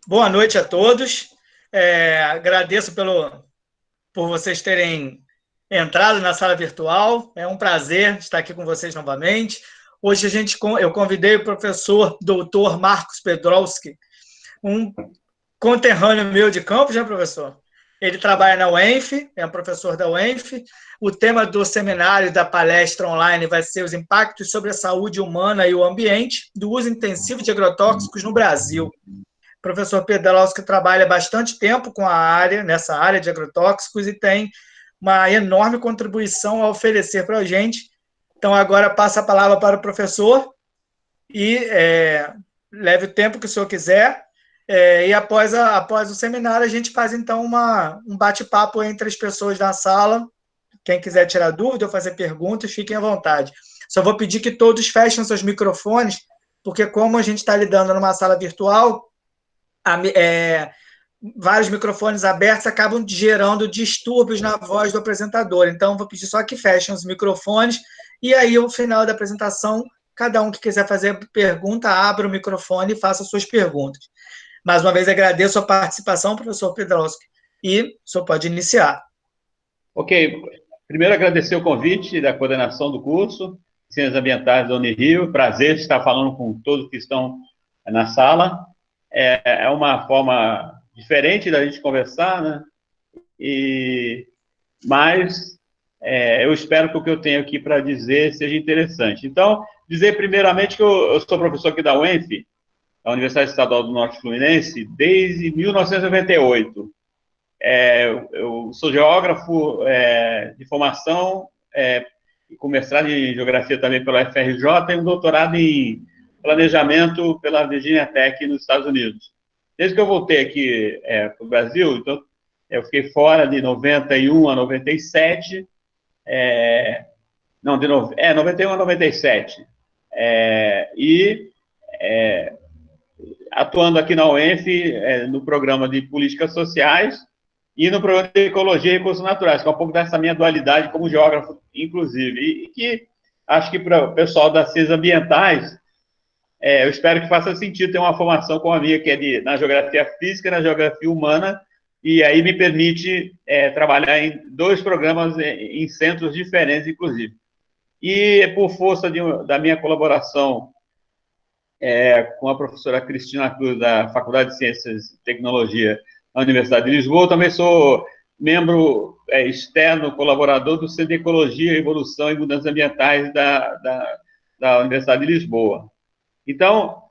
Boa noite a todos. Agradeço por vocês terem entrado na sala virtual. É um prazer estar aqui com vocês novamente. Hoje eu convidei o professor doutor Marcos Pedrowski, um conterrâneo meu de campus, né, professor? Ele trabalha na UENF, é um professor da UENF. O tema do seminário e da palestra online vai ser os impactos sobre a saúde humana e o ambiente do uso intensivo de agrotóxicos no Brasil. O professor Pedrowski trabalha bastante tempo nessa área de agrotóxicos e tem uma enorme contribuição a oferecer para a gente. Então, agora passa a palavra para o professor e leve o tempo que o senhor quiser. E após o seminário, a gente faz, então, um bate-papo entre as pessoas da sala. Quem quiser tirar dúvida ou fazer perguntas, fiquem à vontade. Só vou pedir que todos fechem seus microfones, porque como a gente está lidando numa sala virtual, vários microfones abertos acabam gerando distúrbios na voz do apresentador. Então, vou pedir só que fechem os microfones e aí, no final da apresentação, cada um que quiser fazer pergunta, abra o microfone e faça suas perguntas. Mais uma vez, agradeço a participação, professor Pedrowski, e o senhor pode iniciar. Ok. Primeiro, agradecer o convite da coordenação do curso, Ciências Ambientais da Unirio. Prazer estar falando com todos que estão na sala. É uma forma diferente da gente conversar, né? Mas eu espero que o que eu tenho aqui para dizer seja interessante. Então, dizer primeiramente que eu sou professor aqui da UENF, da Universidade Estadual do Norte Fluminense, desde 1998. Eu sou geógrafo de formação, com mestrado em geografia também pela UFRJ e um doutorado em planejamento pela Virginia Tech nos Estados Unidos. Desde que eu voltei aqui para o Brasil, então, eu fiquei fora de 91 a 97, 91 a 97, atuando aqui na UENF, no programa de políticas sociais e no programa de ecologia e recursos naturais, que é um pouco dessa minha dualidade como geógrafo, inclusive, e que acho que para o pessoal das ciências ambientais, eu espero que faça sentido ter uma formação como a minha, que é na geografia física e na geografia humana, e aí me permite trabalhar em dois programas em centros diferentes, inclusive. E por força da minha colaboração com a professora Cristina Cruz, da Faculdade de Ciências e Tecnologia da Universidade de Lisboa, também sou membro externo, colaborador do Centro de Ecologia, Evolução e Mudanças Ambientais da Universidade de Lisboa. Então,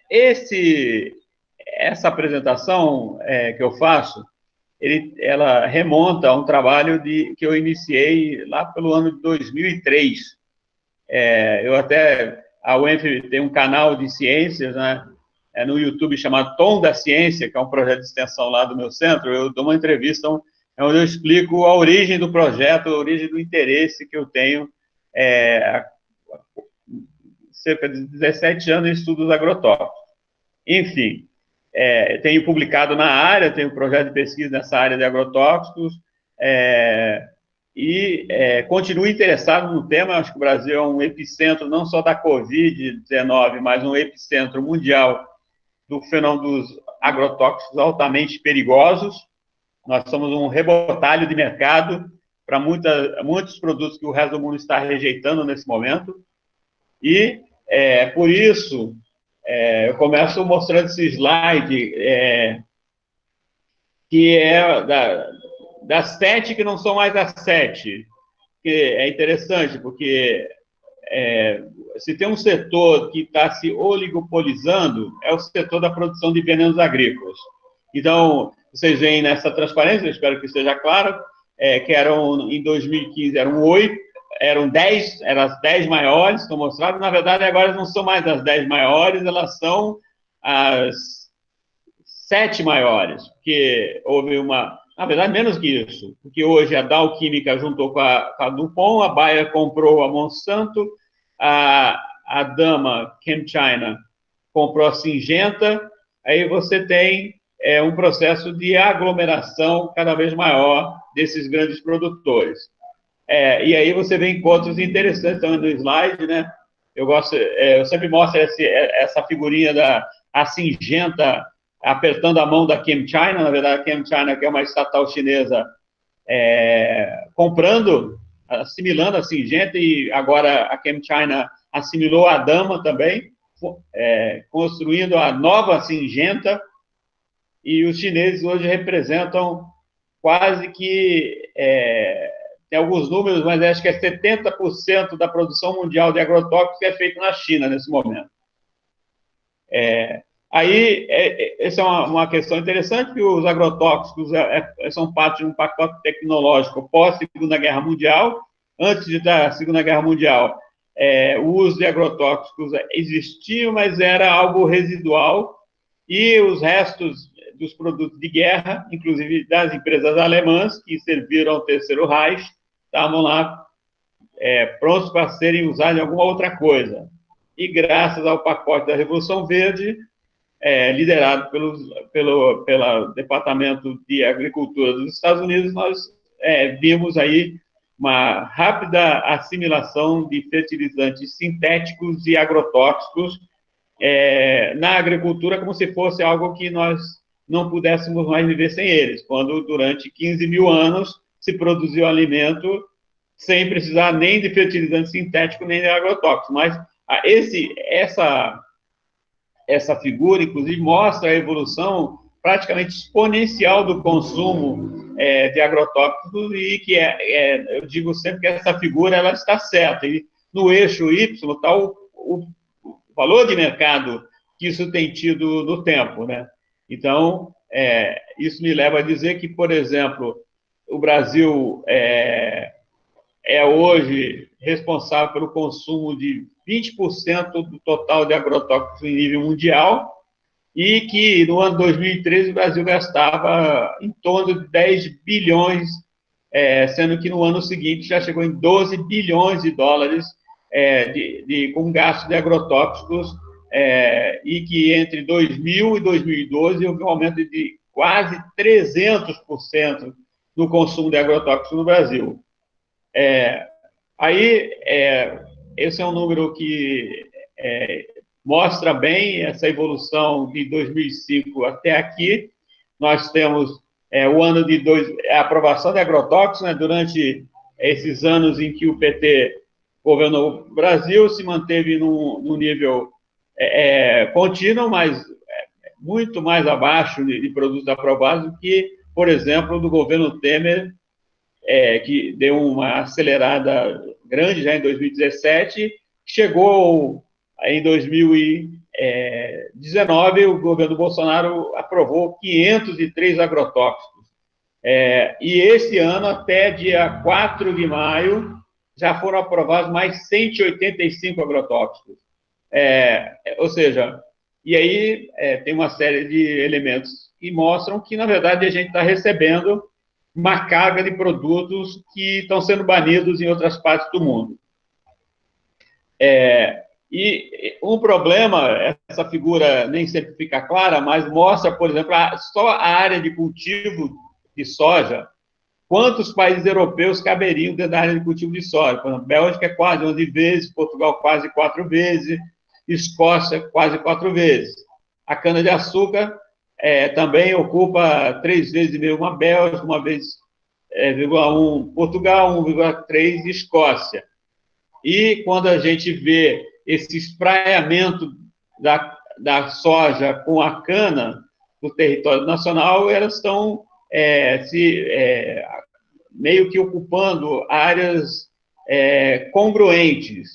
essa apresentação que eu faço, ela remonta a um trabalho que eu iniciei lá pelo ano de 2003. A UENF tem um canal de ciências, né, no YouTube chamado Tom da Ciência, que é um projeto de extensão lá do meu centro. Eu dou uma entrevista onde eu explico a origem do projeto, a origem do interesse que eu tenho há cerca de 17 anos em estudos agrotóxicos. Enfim, tenho publicado na área, tenho um projeto de pesquisa nessa área de agrotóxicos, continuo interessado no tema. Acho que o Brasil é um epicentro não só da Covid-19, mas um epicentro mundial do fenômeno dos agrotóxicos altamente perigosos. Nós somos um rebotalho de mercado para muitos produtos que o resto do mundo está rejeitando nesse momento. E, por isso, eu começo mostrando esse slide, que é das 7 que não são mais as 7. Que é interessante, porque se tem um setor que está se oligopolizando, é o setor da produção de venenos agrícolas. Então, vocês veem nessa transparência, eu espero que esteja claro, que em 2015 eram 8, eram as 10 maiores, estão mostradas. Na verdade, agora não são mais as 10 maiores, elas são as 7 maiores, porque houve na verdade, menos que isso, porque hoje a Dow Química juntou com a DuPont, a Bayer comprou a Monsanto, a Dama ChemChina comprou a Syngenta, aí você tem um processo de aglomeração cada vez maior desses grandes produtores. E aí você vê encontros interessantes também no slide, né? Eu sempre mostro essa figurinha da Syngenta apertando a mão da ChemChina, na verdade, a ChemChina, que é uma estatal chinesa, comprando, assimilando a Syngenta, e agora a ChemChina assimilou a Dama também, construindo a nova Syngenta, e os chineses hoje representam quase que, tem alguns números, mas acho que é 70% da produção mundial de agrotóxicos que é feito na China nesse momento. Aí, essa é uma questão interessante, que os agrotóxicos são parte de um pacote tecnológico pós-Segunda Guerra Mundial. Antes da Segunda Guerra Mundial, o uso de agrotóxicos existia, mas era algo residual, e os restos dos produtos de guerra, inclusive das empresas alemãs, que serviram ao Terceiro Reich, estavam lá prontos para serem usados em alguma outra coisa. E graças ao pacote da Revolução Verde, liderado pelo Departamento de Agricultura dos Estados Unidos, nós vimos aí uma rápida assimilação de fertilizantes sintéticos e agrotóxicos na agricultura, como se fosse algo que nós não pudéssemos mais viver sem eles, quando durante 15 mil anos se produziu alimento sem precisar nem de fertilizante sintético, nem de agrotóxico. Mas essa figura, inclusive, mostra a evolução praticamente exponencial do consumo de agrotóxicos, e que eu digo sempre que essa figura ela está certa, e no eixo Y está o valor de mercado que isso tem tido no tempo, né? Então, isso me leva a dizer que, por exemplo, o Brasil hoje responsável pelo consumo de 20% do total de agrotóxicos em nível mundial, e que no ano 2013 o Brasil gastava em torno de 10 bilhões, sendo que no ano seguinte já chegou em 12 bilhões de dólares com gasto de agrotóxicos, e que entre 2000 e 2012 houve um aumento de quase 300% no consumo de agrotóxicos no Brasil. Esse é um número que mostra bem essa evolução de 2005 até aqui. Nós temos o ano de a aprovação de agrotóxicos, né, durante esses anos em que o PT governou o Brasil, se manteve num nível contínuo, mas muito mais abaixo de produtos aprovados do que, por exemplo, do governo Temer, que deu uma acelerada grande já em 2017, chegou em 2019, o governo Bolsonaro aprovou 503 agrotóxicos. E esse ano, até dia 4 de maio, já foram aprovados mais 185 agrotóxicos. Ou seja, e aí tem uma série de elementos que mostram que, na verdade, a gente está recebendo uma carga de produtos que estão sendo banidos em outras partes do mundo. E um problema, essa figura nem sempre fica clara, mas mostra, por exemplo, só a área de cultivo de soja, quantos países europeus caberiam dentro da área de cultivo de soja. Por exemplo, Bélgica é quase 11 vezes, Portugal quase 4 vezes, Escócia quase 4 vezes. A cana-de-açúcar também ocupa 3 vezes e meio uma Bélgica, 1,1 Portugal, 1,3 Escócia. E quando a gente vê esse espraiamento da soja com a cana no território nacional, elas estão meio que ocupando áreas congruentes.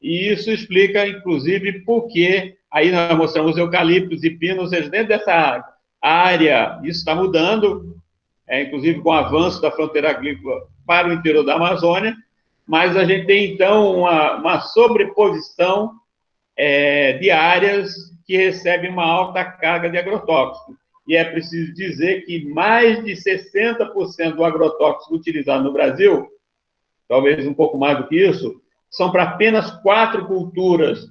E isso explica, inclusive, por que aí nós mostramos eucaliptos e pinos, ou seja, dentro dessa área, isso está mudando, inclusive com o avanço da fronteira agrícola para o interior da Amazônia, mas a gente tem, então, uma sobreposição de áreas que recebem uma alta carga de agrotóxicos. E é preciso dizer que mais de 60% do agrotóxico utilizado no Brasil, talvez um pouco mais do que isso, são para apenas 4 culturas,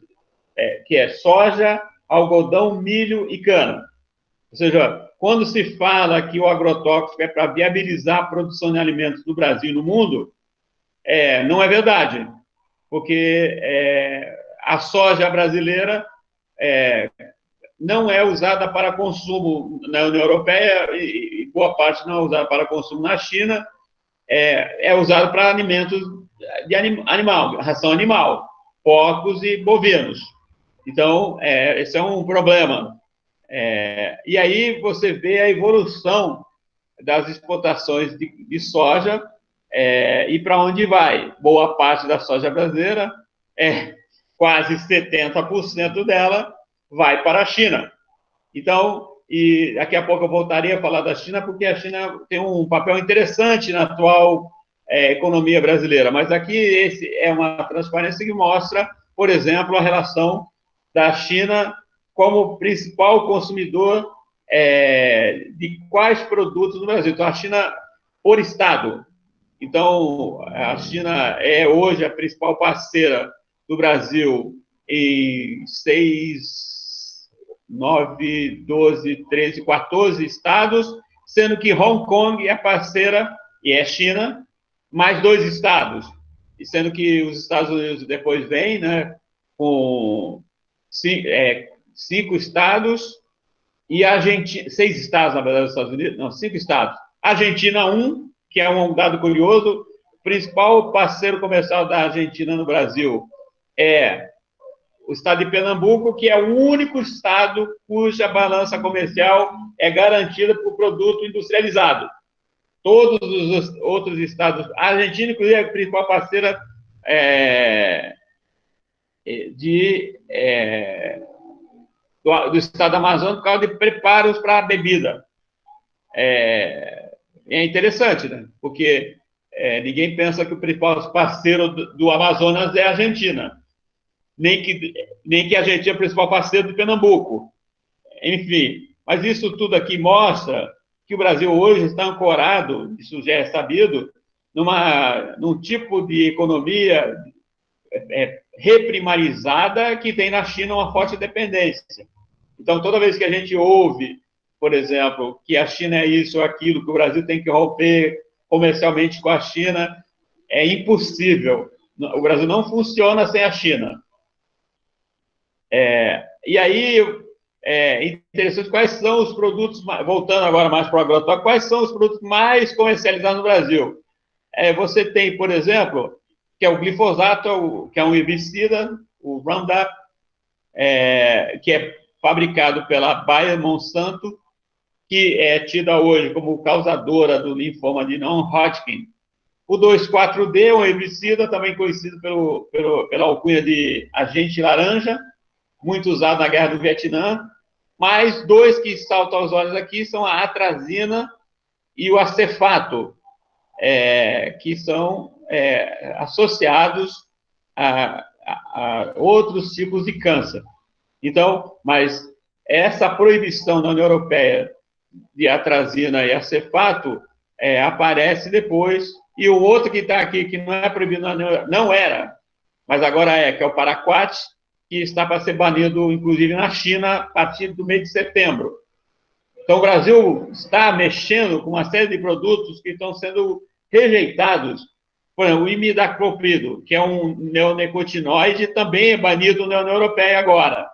que é soja, algodão, milho e cana. Ou seja, quando se fala que o agrotóxico é para viabilizar a produção de alimentos no Brasil e no mundo, não é verdade, porque a soja brasileira não é usada para consumo na União Europeia e boa parte não é usada para consumo na China, é usado para alimentos de animal, ração animal, porcos e bovinos. Então, esse é um problema. E aí você vê a evolução das exportações de soja e para onde vai. Boa parte da soja brasileira, quase 70% dela, vai para a China. Então, e daqui a pouco eu voltaria a falar da China, porque a China tem um papel interessante na atual economia brasileira. Mas aqui esse é uma transparência que mostra, por exemplo, a relação da China como principal consumidor de quais produtos no Brasil. Então, a China por estado. Então, a China é hoje a principal parceira do Brasil em 9, 12, 13, 14 estados, sendo que Hong Kong é parceira, e é China, mais 2 estados, e sendo que os Estados Unidos depois vêm, né, com 5 estados, e a Argentina, 6 estados, na verdade, dos Estados Unidos, não, 5 estados. Argentina, 1, que é um dado curioso, o principal parceiro comercial da Argentina no Brasil é o estado de Pernambuco, que é o único estado cuja balança comercial é garantida por produto industrializado. Todos os outros estados, a Argentina, inclusive, é a principal parceira do estado do Amazonas por causa de preparos para a bebida. É interessante, né? Porque ninguém pensa que o principal parceiro do Amazonas é a Argentina. Nem que a Argentina é o principal parceiro de Pernambuco. Enfim, mas isso tudo aqui mostra que o Brasil hoje está ancorado, isso já é sabido, num tipo de economia reprimarizada que tem na China uma forte dependência. Então, toda vez que a gente ouve, por exemplo, que a China é isso ou aquilo, que o Brasil tem que romper comercialmente com a China, é impossível. O Brasil não funciona sem a China. E aí, é interessante quais são os produtos, voltando agora mais para o agrotóxico, quais são os produtos mais comercializados no Brasil? Você tem, por exemplo, que é o glifosato, que é um herbicida, o Roundup, que é fabricado pela Bayer Monsanto, que é tida hoje como causadora do linfoma de non-Hodgkin. O 2,4-D é um herbicida, também conhecido pela alcunha de agente laranja, muito usado na Guerra do Vietnã, mas 2 que saltam aos olhos aqui são a atrazina e o acefato, que são associados a outros tipos de câncer. Então, mas essa proibição na União Europeia de atrazina e acefato aparece depois, e o outro que está aqui, que não é proibido, não era, mas agora que é o paraquat, que está para ser banido, inclusive, na China, a partir do mês de setembro. Então, o Brasil está mexendo com uma série de produtos que estão sendo rejeitados. Por exemplo, o imidacloprido, que é um neonicotinoide, também é banido na União Europeia agora.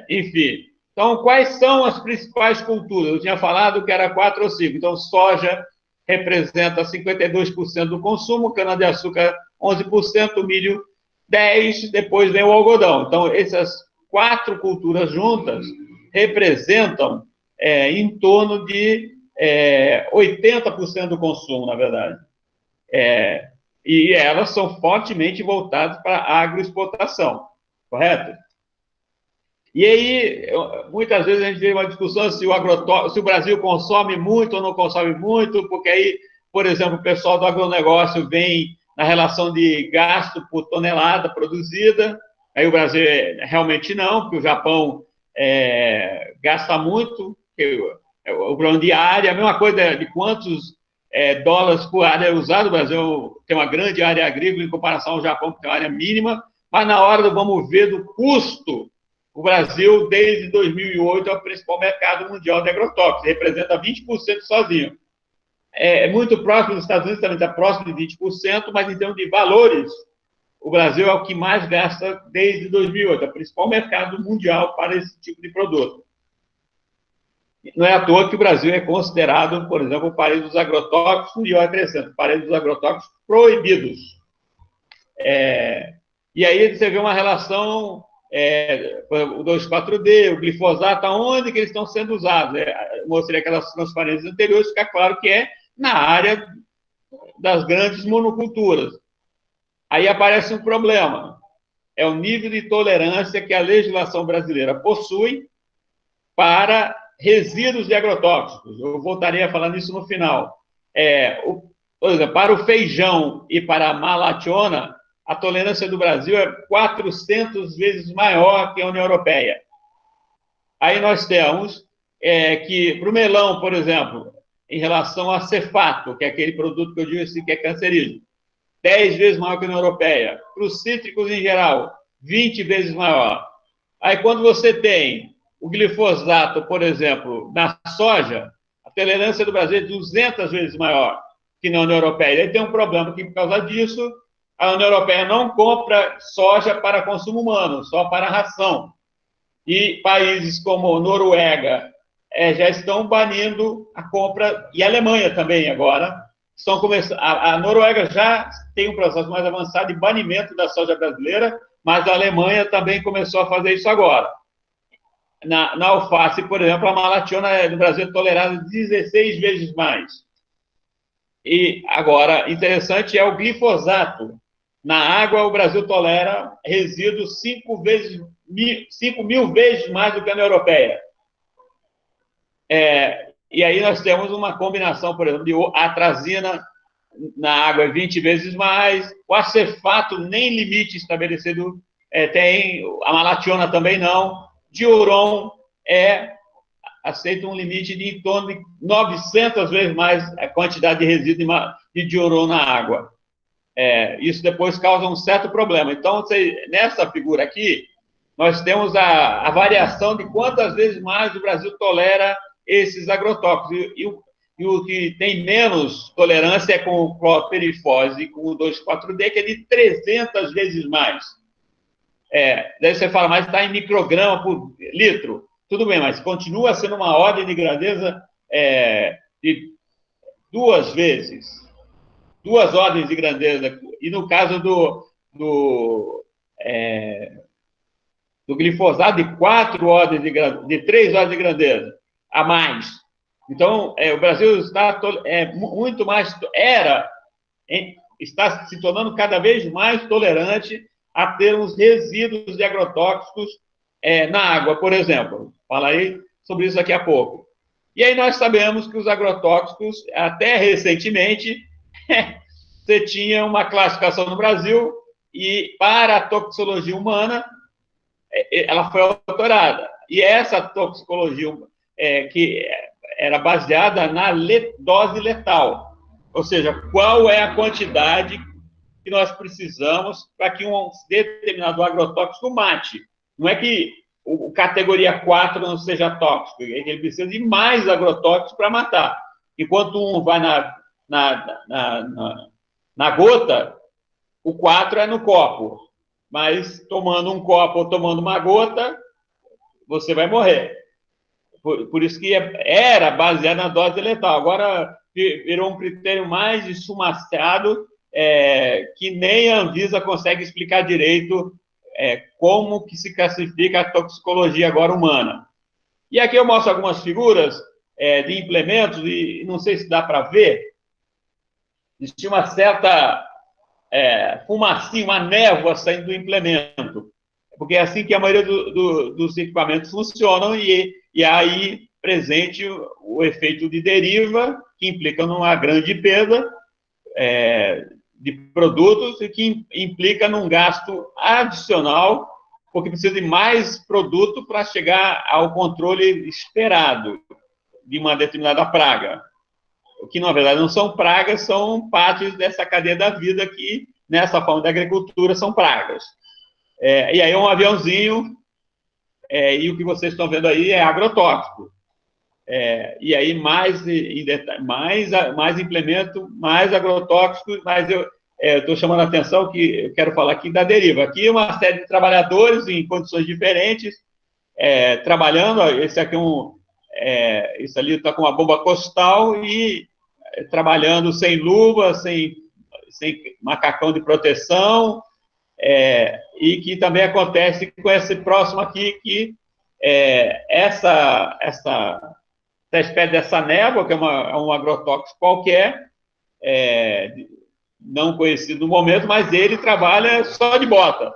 Enfim. Então, quais são as principais culturas? Eu tinha falado que era 4 ou 5. Então, soja representa 52% do consumo, cana-de-açúcar 11%, milho 10%, depois vem o algodão. Então, essas 4 culturas juntas representam em torno de 80% do consumo, na verdade. E elas são fortemente voltadas para a agroexportação, correto? E aí, muitas vezes a gente vê uma discussão se o Brasil consome muito ou não consome muito, porque aí, por exemplo, o pessoal do agronegócio vem na relação de gasto por tonelada produzida, aí o Brasil realmente não, porque o Japão gasta muito, o problema de área, a mesma coisa de quantos dólares por área é usado, o Brasil tem uma grande área agrícola em comparação ao Japão, que tem uma área mínima, mas na hora do vamos ver do custo, o Brasil, desde 2008, é o principal mercado mundial de agrotóxicos, representa 20% sozinho. É muito próximo dos Estados Unidos, também está próximo de 20%, mas em termos de valores, o Brasil é o que mais gasta desde 2008, é o principal mercado mundial para esse tipo de produto. Não é à toa que o Brasil é considerado, por exemplo, o país dos agrotóxicos, e eu acrescento, o país dos agrotóxicos proibidos. E aí você vê uma relação, o 2,4-D, o glifosato, aonde que eles estão sendo usados. Mostrei aquelas transparências anteriores, fica claro que é na área das grandes monoculturas. Aí aparece um problema, é o nível de tolerância que a legislação brasileira possui para resíduos de agrotóxicos. Eu voltarei a falar nisso no final. Por exemplo, para o feijão e para a malationa, a tolerância do Brasil é 400 vezes maior que a União Europeia. Aí nós temos que, para o melão, por exemplo, em relação a cefato, que é aquele produto que eu disse que é cancerígeno, 10 vezes maior que a União Europeia. Para os cítricos em geral, 20 vezes maior. Aí quando você tem o glifosato, por exemplo, na soja, a tolerância do Brasil é 200 vezes maior que na União Europeia. Aí tem um problema que, por causa disso, a União Europeia não compra soja para consumo humano, só para ração. E países como Noruega já estão banindo a compra, e a Alemanha também agora, estão começando. A Noruega já tem um processo mais avançado de banimento da soja brasileira, mas a Alemanha também começou a fazer isso agora. Na alface, por exemplo, a malationa no Brasil é tolerada 16 vezes mais. E agora, interessante é o glifosato. Na água, o Brasil tolera resíduos 5 mil vezes mais do que a União Europeia. E aí nós temos uma combinação, por exemplo, de atrazina na água é 20 vezes mais, o acefato nem limite estabelecido tem, a malationa também não, diuron aceita um limite de em torno de 900 vezes mais a quantidade de resíduo de diuron na água. Isso depois causa um certo problema. Então, nessa figura aqui, nós temos a variação de quantas vezes mais o Brasil tolera esses agrotóxicos. E o que tem menos tolerância é com o clorpirifose e com o 2,4-D, que é de 300 vezes mais. Daí você fala, mas está em micrograma por litro. Tudo bem, mas continua sendo uma ordem de grandeza de 2 vezes. 2 ordens de grandeza. E no caso do glifosato, de 3 ordens de grandeza a mais. Então, o Brasil está muito mais... está se tornando cada vez mais tolerante a termos resíduos de agrotóxicos na água, por exemplo. Falarei sobre isso daqui a pouco. E aí nós sabemos que os agrotóxicos, até recentemente, você tinha uma classificação no Brasil e, para a toxicologia humana, ela foi autorada. E essa toxicologia que era baseada na dose letal, ou seja, qual é a quantidade que nós precisamos para que um determinado agrotóxico mate. Não é que o categoria 4 não seja tóxico, ele precisa de mais agrotóxicos para matar. Enquanto um vai na gota, o 4 é no copo. Mas tomando um copo ou tomando uma gota, você vai morrer. Por isso que era baseado na dose letal. Agora virou um critério mais esfumaçado, que nem a Anvisa consegue explicar direito como que se classifica a toxicologia agora humana. E aqui eu mostro algumas figuras de implementos, e não sei se dá para ver, existia uma certa fumacinha, uma névoa saindo do implemento, porque é assim que a maioria dos equipamentos funcionam, e aí presente o efeito de deriva, que implica numa grande perda de produtos e que implica num gasto adicional, porque precisa de mais produto para chegar ao controle esperado de uma determinada praga. O que, na verdade, não são pragas, são partes dessa cadeia da vida que, nessa forma da agricultura, são pragas. E aí um aviãozinho, e o que vocês estão vendo aí é agrotóxico. E aí mais implemento, mais agrotóxico, estou chamando a atenção que eu quero falar aqui da deriva. Aqui uma série de trabalhadores em condições diferentes, trabalhando. Esse aqui isso ali está com uma bomba costal e trabalhando sem luva, sem macacão de proteção, e que também acontece com esse próximo aqui, que essa espécie dessa névoa, que é um agrotóxico qualquer, não conhecido no momento, mas ele trabalha só de bota,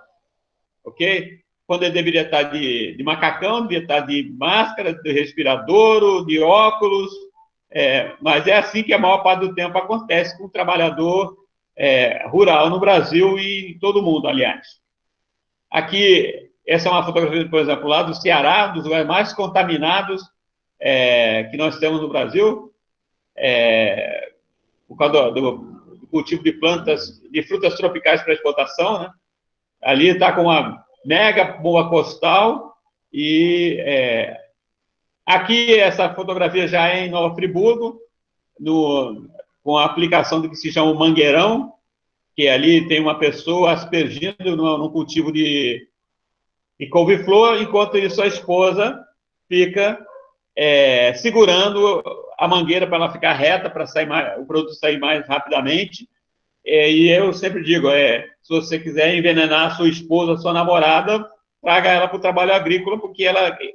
ok? Quando ele deveria estar de macacão, deveria estar de máscara, de respirador, de óculos, mas é assim que a maior parte do tempo acontece com o trabalhador rural no Brasil e em todo o mundo, aliás. Aqui, essa é uma fotografia, por exemplo, lá do Ceará, um dos lugares mais contaminados que nós temos no Brasil, por causa do cultivo de plantas, de frutas tropicais para exportação, né? Ali está com uma mega bomba costal e aqui essa fotografia já é em Nova Friburgo, com a aplicação do que se chama o mangueirão, que ali tem uma pessoa aspergindo no cultivo de couve-flor, enquanto isso a esposa fica segurando a mangueira para ela ficar reta, para o produto sair mais rapidamente. E eu sempre digo, se você quiser envenenar a sua esposa, a sua namorada, traga ela para o trabalho agrícola, porque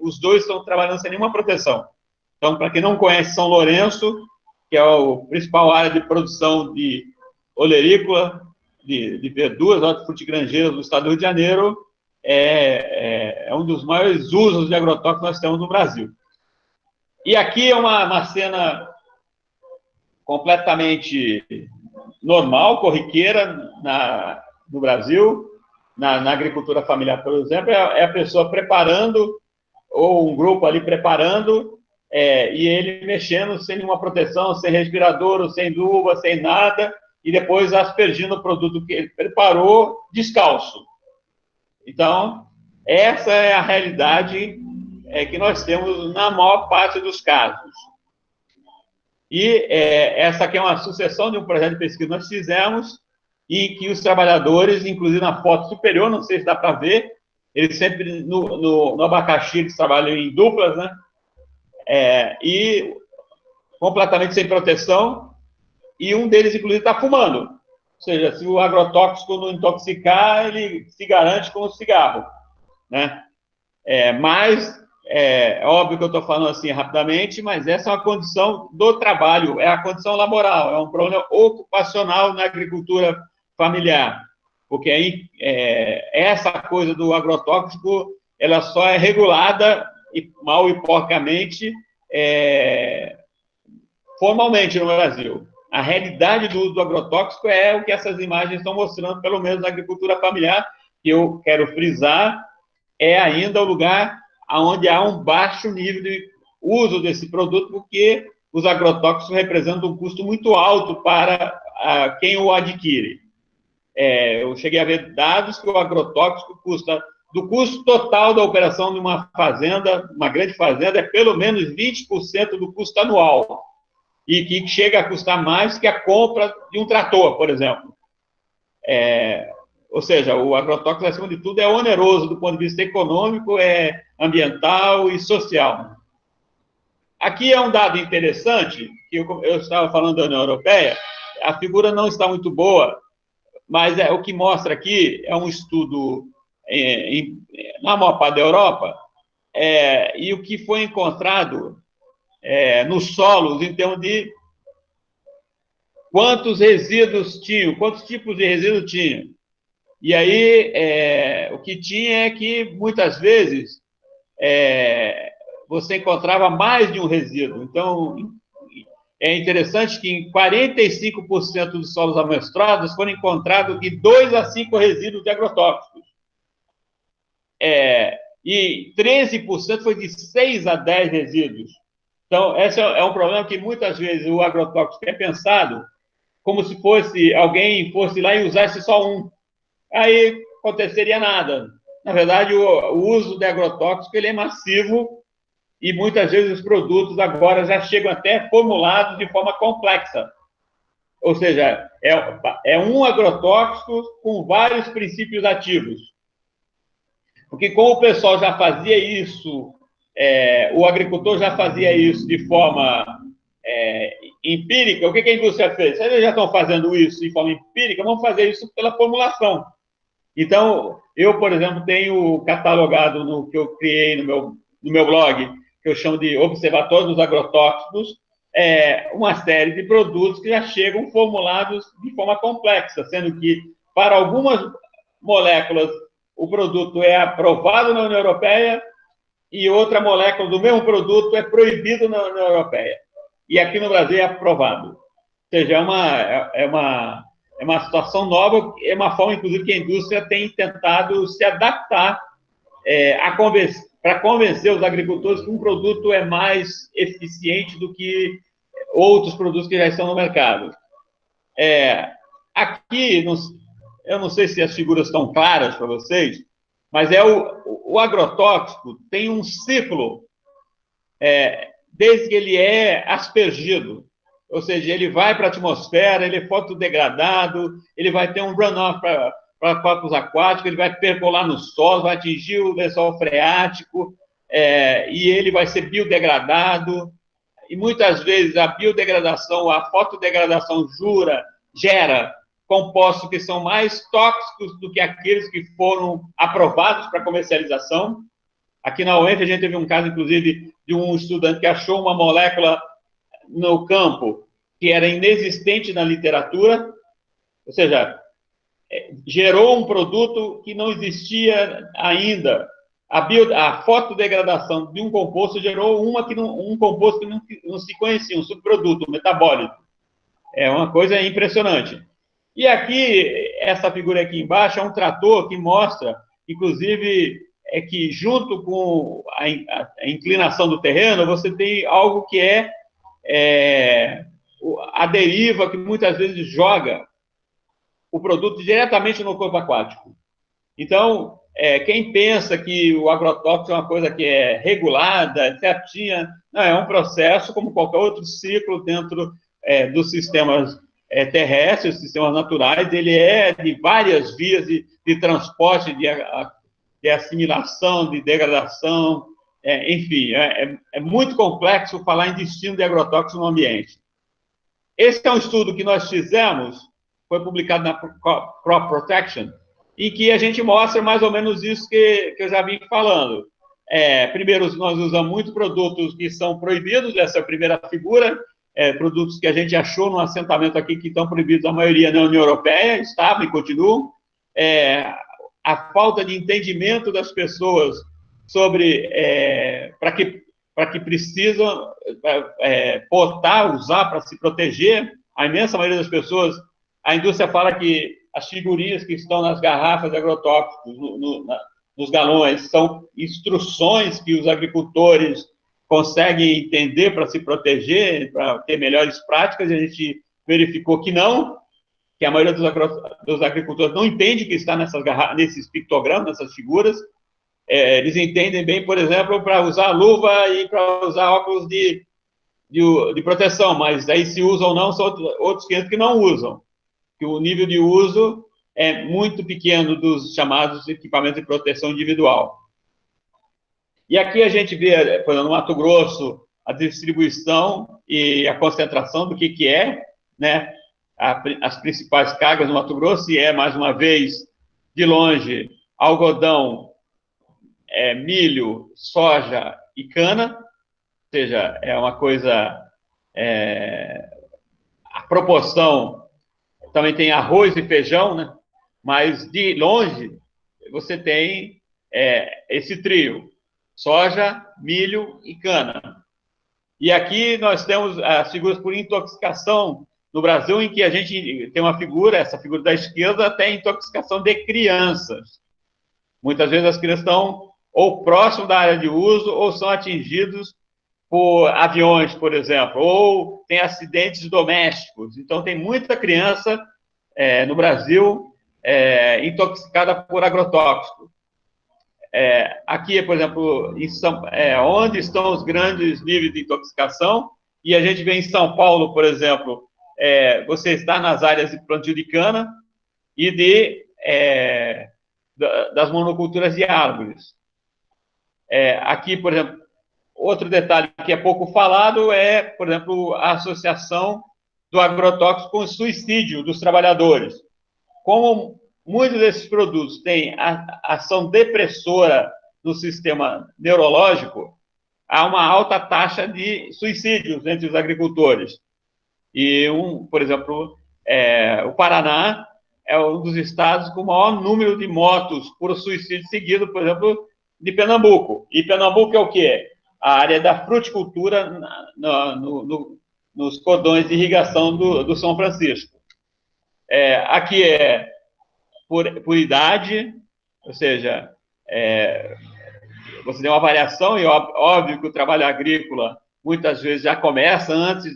os dois estão trabalhando sem nenhuma proteção. Então, para quem não conhece São Lourenço, que é a principal área de produção de olerícola, de verduras, hortifrutigranjeiras do estado do Rio de Janeiro, é um dos maiores usos de agrotóxicos que nós temos no Brasil. E aqui é uma cena completamente normal, corriqueira no Brasil, na agricultura familiar, por exemplo, é a pessoa preparando, ou um grupo ali preparando, e ele mexendo sem nenhuma proteção, sem respirador, sem luva, sem nada, e depois aspergindo o produto que ele preparou descalço. Então, essa é a realidade que nós temos na maior parte dos casos. E essa aqui é uma sucessão de um projeto de pesquisa que nós fizemos, e que os trabalhadores, inclusive na foto superior, não sei se dá para ver, eles sempre, no abacaxi, eles trabalham em duplas, né? E completamente sem proteção, e um deles, inclusive, está fumando. Ou seja, se o agrotóxico não intoxicar, ele se garante com o cigarro, né? Mas, óbvio que eu estou falando assim rapidamente, mas essa é uma condição do trabalho, é a condição laboral, é um problema ocupacional na agricultura familiar, porque aí essa coisa do agrotóxico, ela só é regulada, mal e porcamente, formalmente no Brasil. A realidade do uso do agrotóxico é o que essas imagens estão mostrando, pelo menos na agricultura familiar, que eu quero frisar, é ainda o lugar onde há um baixo nível de uso desse produto, porque os agrotóxicos representam um custo muito alto para quem o adquire. Eu cheguei a ver dados que o agrotóxico custa, do custo total da operação de uma fazenda, uma grande fazenda, é pelo menos 20% do custo anual, e que chega a custar mais que a compra de um trator, por exemplo. Ou seja, o agrotóxico, acima de tudo, é oneroso do ponto de vista econômico, ambiental e social. Aqui é um dado interessante, que eu estava falando da União Europeia, a figura não está muito boa, mas o que mostra aqui é um estudo na maior parte da Europa, e o que foi encontrado nos solos, em termos de quantos resíduos tinham, quantos tipos de resíduos tinham. E aí, o que tinha é que, muitas vezes, você encontrava mais de um resíduo. Então, é interessante que em 45% dos solos amestrados foram encontrados de 2 a 5 resíduos de agrotóxicos. E 13% foi de 6 a 10 resíduos. Então, esse é um problema que, muitas vezes, o agrotóxico é pensado como se alguém fosse lá e usasse só um. Aí aconteceria nada. Na verdade, o uso de agrotóxico ele é massivo, e muitas vezes os produtos agora já chegam até formulados de forma complexa. Ou seja, é um agrotóxico com vários princípios ativos. Porque como o pessoal já fazia isso, o agricultor já fazia isso de forma empírica, o que a indústria fez? Eles já estão fazendo isso de forma empírica, vamos fazer isso pela formulação. Então, eu, por exemplo, tenho catalogado no que eu criei no meu blog, que eu chamo de Observatório dos Agrotóxicos, uma série de produtos que já chegam formulados de forma complexa, sendo que, para algumas moléculas, o produto é aprovado na União Europeia e outra molécula do mesmo produto é proibido na União Europeia. E aqui no Brasil é aprovado. Ou seja, é uma situação nova, é uma forma, inclusive, que a indústria tem tentado se adaptar para convencer os agricultores que um produto é mais eficiente do que outros produtos que já estão no mercado. Aqui, eu não sei se as figuras estão claras para vocês, mas o agrotóxico tem um ciclo desde que ele é aspergido. Ou seja, ele vai para a atmosfera, ele é fotodegradado, ele vai ter um runoff para corpos aquáticos, ele vai percolar no solo, vai atingir o lençol freático, e ele vai ser biodegradado. E muitas vezes a biodegradação, a fotodegradação gera compostos que são mais tóxicos do que aqueles que foram aprovados para comercialização. Aqui na UENF a gente teve um caso, inclusive, de um estudante que achou uma molécula no campo que era inexistente na literatura, ou seja, gerou um produto que não existia ainda. A fotodegradação de um composto gerou um composto que não se conhecia, um subproduto, um metabólito. É uma coisa impressionante. E aqui, essa figura aqui embaixo é um trator que mostra, inclusive, que junto com a inclinação do terreno, você tem algo que a deriva, que muitas vezes joga o produto diretamente no corpo aquático. Então, quem pensa que o agrotóxico é uma coisa que é regulada, certinha, não, é um processo como qualquer outro ciclo dentro dos sistemas terrestres, sistemas naturais, ele é de várias vias de transporte, de assimilação, de degradação, enfim, é muito complexo falar em destino de agrotóxicos no ambiente. Esse é um estudo que nós fizemos, foi publicado na Crop Protection, em que a gente mostra mais ou menos isso que eu já vim falando. Primeiro, nós usamos muitos produtos que são proibidos, essa é a primeira figura, produtos que a gente achou no assentamento aqui que estão proibidos, a maioria na União Europeia, estavam e continuam. A falta de entendimento das pessoas sobre para que precisam botar, usar para se proteger. A imensa maioria das pessoas, a indústria fala que as figurinhas que estão nas garrafas de agrotóxicos, nos galões, são instruções que os agricultores conseguem entender para se proteger, para ter melhores práticas, e a gente verificou que não, que a maioria dos agricultores não entende que está nesses pictogramas, nessas figuras. Eles entendem bem, por exemplo, para usar luva e para usar óculos de proteção, mas aí se usam ou não, são outros 500 que não usam, que o nível de uso é muito pequeno dos chamados equipamentos de proteção individual. E aqui a gente vê, por exemplo, no Mato Grosso, a distribuição e a concentração do que é, né, as principais cargas no Mato Grosso, e mais uma vez, de longe, algodão, milho, soja e cana, ou seja, é uma coisa, a proporção, também tem arroz e feijão, né? Mas de longe você tem esse trio, soja, milho e cana. E aqui nós temos as figuras por intoxicação no Brasil, em que a gente tem uma figura, essa figura da esquerda, tem intoxicação de crianças. Muitas vezes as crianças estão ou próximo da área de uso, ou são atingidos por aviões, por exemplo, ou tem acidentes domésticos. Então, tem muita criança no Brasil intoxicada por agrotóxico. Aqui, por exemplo, onde estão os grandes níveis de intoxicação, e a gente vê em São Paulo, por exemplo, você está nas áreas de plantio de cana e das monoculturas de árvores. Aqui, por exemplo, outro detalhe que é pouco falado é, por exemplo, a associação do agrotóxico com o suicídio dos trabalhadores. Como muitos desses produtos têm ação depressora no sistema neurológico, há uma alta taxa de suicídios entre os agricultores. E, por exemplo, o Paraná é um dos estados com o maior número de mortos por suicídio seguido, por exemplo, de Pernambuco. E Pernambuco é o quê? A área da fruticultura nos cordões de irrigação do São Francisco. Aqui é por idade, ou seja, você tem uma variação, e óbvio que o trabalho agrícola muitas vezes já começa antes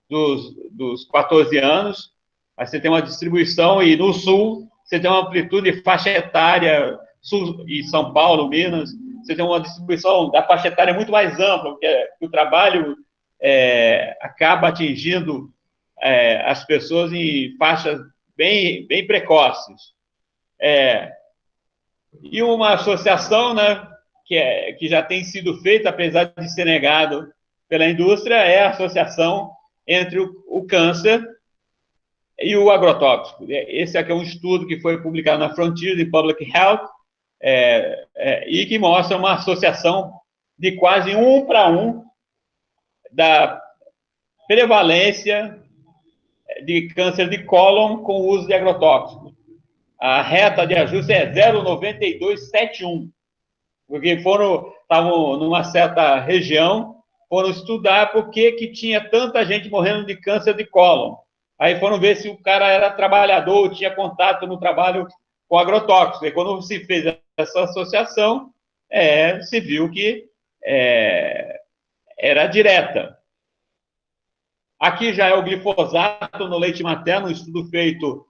dos 14 anos, mas você tem uma distribuição, e no sul você tem uma amplitude de faixa etária, sul e São Paulo, Minas, você tem uma distribuição da faixa etária muito mais ampla, porque o trabalho acaba atingindo as pessoas em faixas bem precoces. E uma associação, né, que já tem sido feita, apesar de ser negado pela indústria, é a associação entre o câncer e o agrotóxico. Esse aqui é um estudo que foi publicado na Frontiers in Public Health, e que mostra uma associação de quase 1 para 1 da prevalência de câncer de cólon com o uso de agrotóxicos. A reta de ajuste é 0,9271, porque estavam numa certa região, foram estudar por que tinha tanta gente morrendo de câncer de cólon. Aí foram ver se o cara era trabalhador, tinha contato no trabalho com agrotóxicos. E quando se fez essa associação, se viu que era direta. Aqui já é o glifosato no leite materno, um estudo feito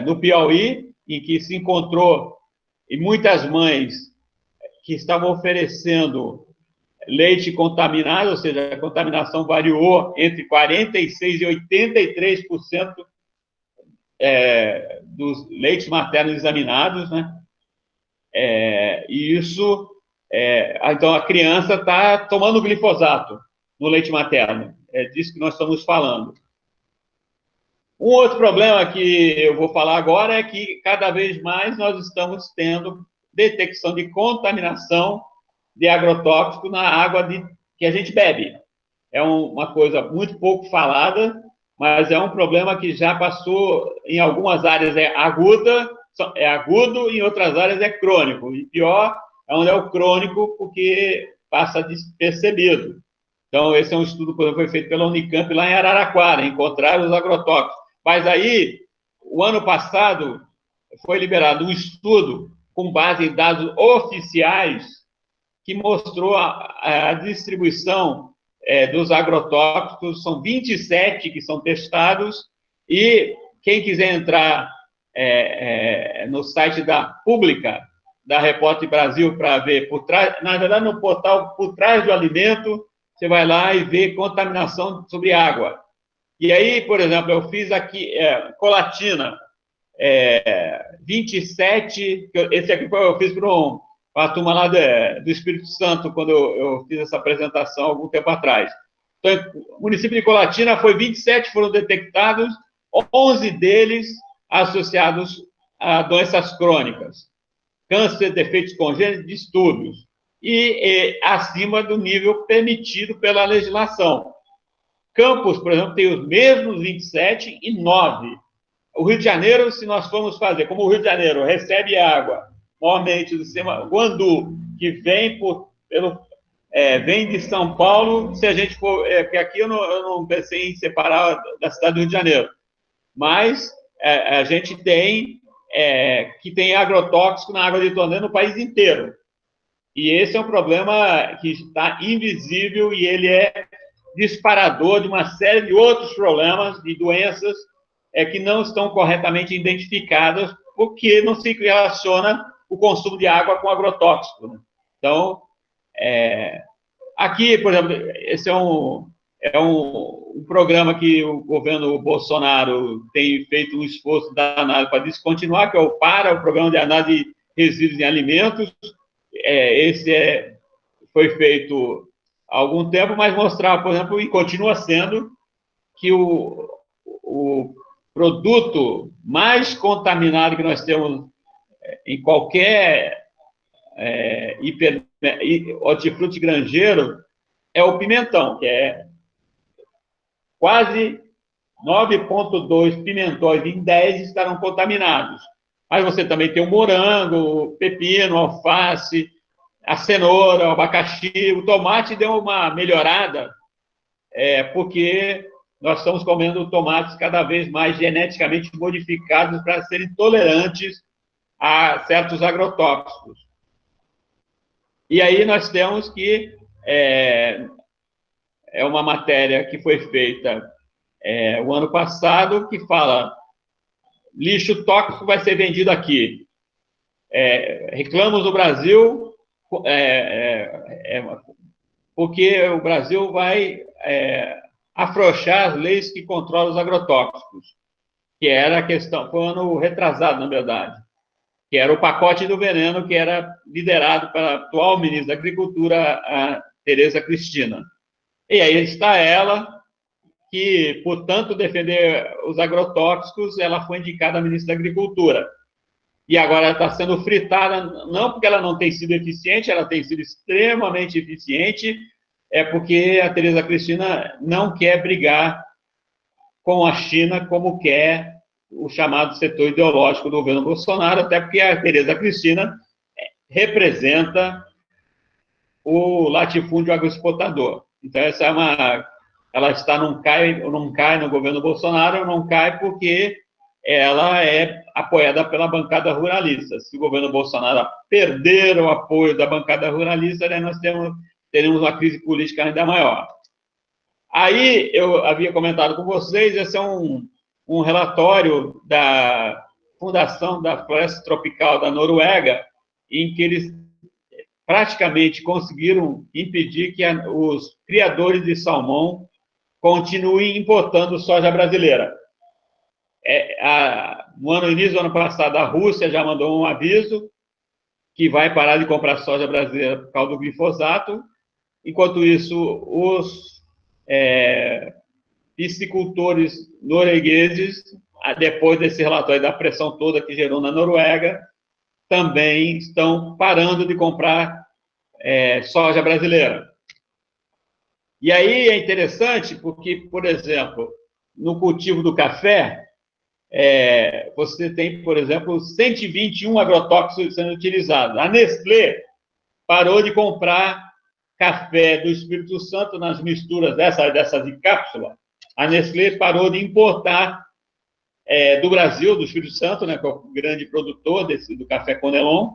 no Piauí, em que se encontrou em muitas mães que estavam oferecendo leite contaminado, ou seja, a contaminação variou entre 46% e 83% dos leites maternos examinados, né? E isso, então a criança está tomando glifosato no leite materno, é disso que nós estamos falando. Um outro problema que eu vou falar agora é que cada vez mais nós estamos tendo detecção de contaminação de agrotóxico na água que a gente bebe. É uma coisa muito pouco falada, mas é um problema que já passou, em algumas áreas é agudo, em outras áreas é crônico. E pior é onde é o crônico, porque passa despercebido. Então, esse é um estudo que foi feito pela Unicamp lá em Araraquara, encontrar os agrotóxicos. Mas aí, o ano passado, foi liberado um estudo com base em dados oficiais que mostrou a distribuição dos agrotóxicos. São 27 que são testados, e quem quiser entrar no site da Pública, da Repórter Brasil, para ver por trás, na verdade, no portal Por Trás do Alimento, você vai lá e vê contaminação sobre água. E aí, por exemplo, eu fiz aqui Colatina, 27, esse aqui eu fiz para uma turma lá do Espírito Santo, quando eu fiz essa apresentação algum tempo atrás. Então, o município de Colatina foi 27, foram detectados, 11 deles associados a doenças crônicas, câncer, defeitos congênitos, distúrbios, e acima do nível permitido pela legislação. Campos, por exemplo, tem os mesmos 27 e 9. O Rio de Janeiro, se nós formos fazer, como o Rio de Janeiro recebe água, normalmente do sistema Guandu, que vem vem de São Paulo, se a gente for, porque aqui eu não pensei em separar da cidade do Rio de Janeiro, mas a gente tem que tem agrotóxico na água de torneira no país inteiro. E esse é um problema que está invisível, e ele é disparador de uma série de outros problemas, de doenças que não estão corretamente identificadas, porque não se relaciona o consumo de água com agrotóxico, né? Então, aqui, por exemplo, esse é um é um programa que o governo Bolsonaro tem feito um esforço danado para descontinuar, que é o PARA, o Programa de Análise de Resíduos em Alimentos. Foi feito há algum tempo, mas mostrava, por exemplo, e continua sendo, que o produto mais contaminado que nós temos em qualquer hortifruti granjeiro é o pimentão, que é quase 9,2 pimentões em 10 estarão contaminados. Mas você também tem o morango, o pepino, o alface, a cenoura, o abacaxi, o tomate deu uma melhorada, porque nós estamos comendo tomates cada vez mais geneticamente modificados para serem tolerantes a certos agrotóxicos. E aí nós temos que é uma matéria que foi feita o ano passado, que fala lixo tóxico vai ser vendido aqui. Reclamos do Brasil porque o Brasil vai afrouxar as leis que controlam os agrotóxicos, que era a questão, foi um ano retrasado, na verdade, que era o pacote do veneno, que era liderado pela atual ministra da Agricultura, a Tereza Cristina. E aí está ela, que, por tanto defender os agrotóxicos, ela foi indicada a ministra da Agricultura. E agora ela está sendo fritada, não porque ela não tem sido eficiente, ela tem sido extremamente eficiente, é porque a Tereza Cristina não quer brigar com a China como quer o chamado setor ideológico do governo Bolsonaro, até porque a Tereza Cristina representa o latifúndio agroexportador. Então, essa ela está não cai no governo Bolsonaro, não cai porque ela é apoiada pela bancada ruralista. Se o governo Bolsonaro perder o apoio da bancada ruralista, né, nós teremos uma crise política ainda maior. Aí, eu havia comentado com vocês, esse é um relatório da Fundação da Floresta Tropical da Noruega, em que eles praticamente conseguiram impedir que os criadores de salmão continuem importando soja brasileira. No início do ano passado, a Rússia já mandou um aviso que vai parar de comprar soja brasileira por causa do glifosato. Enquanto isso, os piscicultores noruegueses, depois desse relatório da pressão toda que gerou na Noruega, também estão parando de comprar soja brasileira. E aí é interessante porque, por exemplo, no cultivo do café, você tem, por exemplo, 121 agrotóxicos sendo utilizados. A Nestlé parou de comprar café do Espírito Santo nas misturas dessas de cápsula. A Nestlé parou de importar do Brasil, do Espírito Santo, né, que é o grande produtor do café Conelon,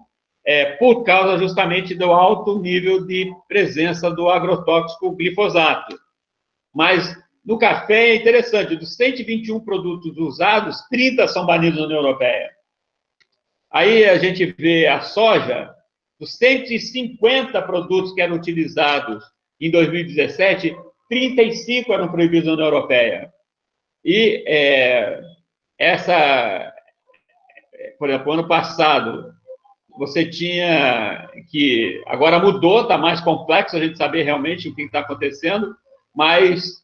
por causa justamente do alto nível de presença do agrotóxico glifosato. Mas no café é interessante, dos 121 produtos usados, 30 são banidos na União Europeia. Aí a gente vê a soja, dos 150 produtos que eram utilizados em 2017, 35 eram proibidos na União Europeia. E por exemplo, ano passado, você tinha que... Agora mudou, está mais complexo a gente saber realmente o que está acontecendo, mas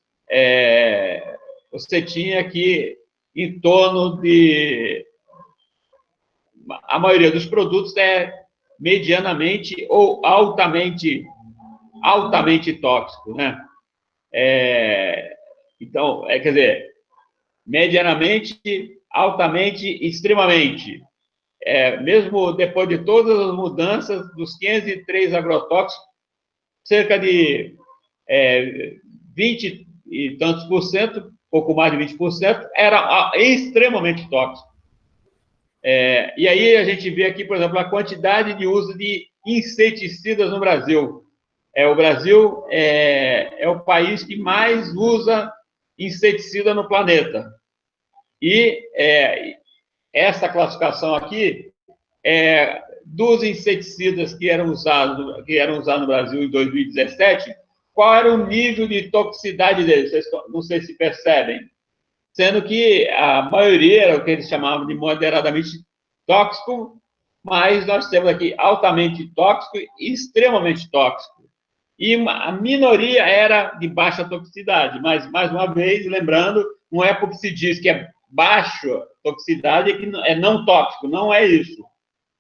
você tinha que, em torno de... A maioria dos produtos é medianamente ou altamente tóxico, né? Então, quer dizer, medianamente, altamente e extremamente. Mesmo depois de todas as mudanças, dos 503 agrotóxicos, cerca de 20 e tantos por cento, pouco mais de 20%, era extremamente tóxico. E aí a gente vê aqui, por exemplo, a quantidade de uso de inseticidas no Brasil. O Brasil é o país que mais usa inseticida no planeta. E essa classificação aqui dos inseticidas que eram usados no Brasil em 2017, qual era o nível de toxicidade deles, vocês não sei se percebem, sendo que a maioria era o que eles chamavam de moderadamente tóxico, mas nós temos aqui altamente tóxico e extremamente tóxico. E a minoria era de baixa toxicidade, mas, mais uma vez, lembrando, não é porque se diz que é baixa toxicidade que é não tóxico, não é isso.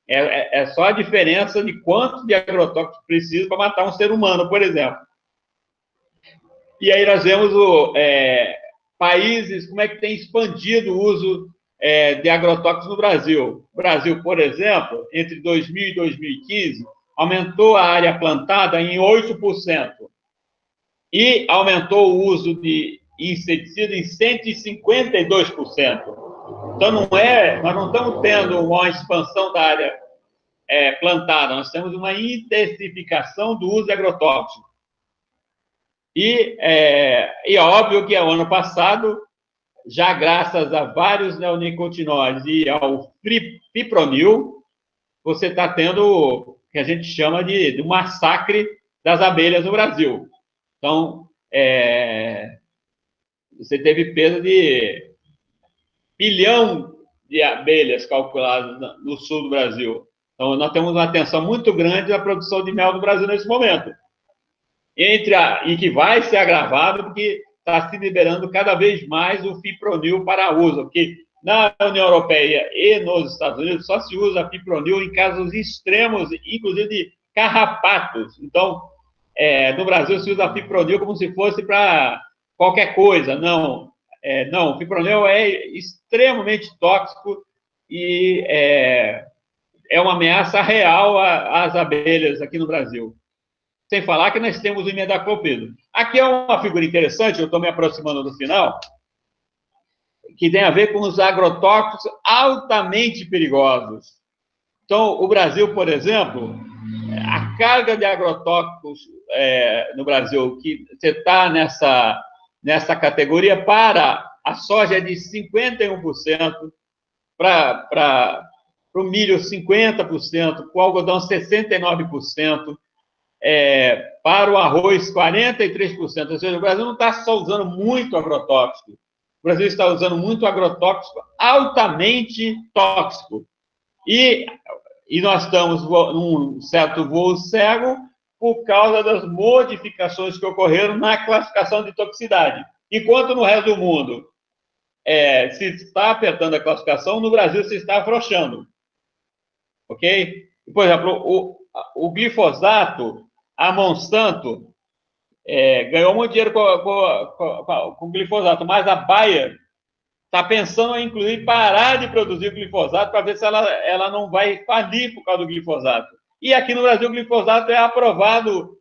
É só a diferença de quanto de agrotóxico precisa para matar um ser humano, por exemplo. E aí nós vemos países, como é que tem expandido o uso de agrotóxicos no Brasil. O Brasil, por exemplo, entre 2000 e 2015, aumentou a área plantada em 8% e aumentou o uso de inseticida em 152%. Então, nós não estamos tendo uma expansão da área plantada, nós temos uma intensificação do uso de agrotóxico. E é óbvio que o ano passado, já graças a vários neonicotinoides e ao fipronil, você está tendo o que a gente chama de massacre das abelhas no Brasil. Então, você teve perda de 1 bilhão de abelhas calculadas no sul do Brasil. Então, nós temos uma atenção muito grande à produção de mel no Brasil nesse momento. E que vai ser agravado porque está se liberando cada vez mais o fipronil para uso, porque na União Europeia e nos Estados Unidos só se usa fipronil em casos extremos, inclusive de carrapatos. Então, no Brasil se usa fipronil como se fosse para qualquer coisa. Não, não, o fipronil é extremamente tóxico e é uma ameaça real às abelhas aqui no Brasil. Sem falar que nós temos o imidacloprid. Aqui é uma figura interessante, eu estou me aproximando do final, que tem a ver com os agrotóxicos altamente perigosos. Então, o Brasil, por exemplo, a carga de agrotóxicos no Brasil, que você está nessa categoria, para a soja é de 51%, para o milho 50%, para o algodão 69%, para o arroz 43%. Ou seja, o Brasil não está só usando muito agrotóxico, o Brasil está usando muito agrotóxico altamente tóxico. E nós estamos num certo voo cego por causa das modificações que ocorreram na classificação de toxicidade. Enquanto no resto do mundo se está apertando a classificação, no Brasil se está afrouxando. Ok? Por exemplo, o glifosato, a Monsanto ganhou muito dinheiro com o glifosato, mas a Bayer está pensando em, inclusive, parar de produzir glifosato para ver se ela não vai falir por causa do glifosato. E aqui no Brasil, o glifosato é aprovado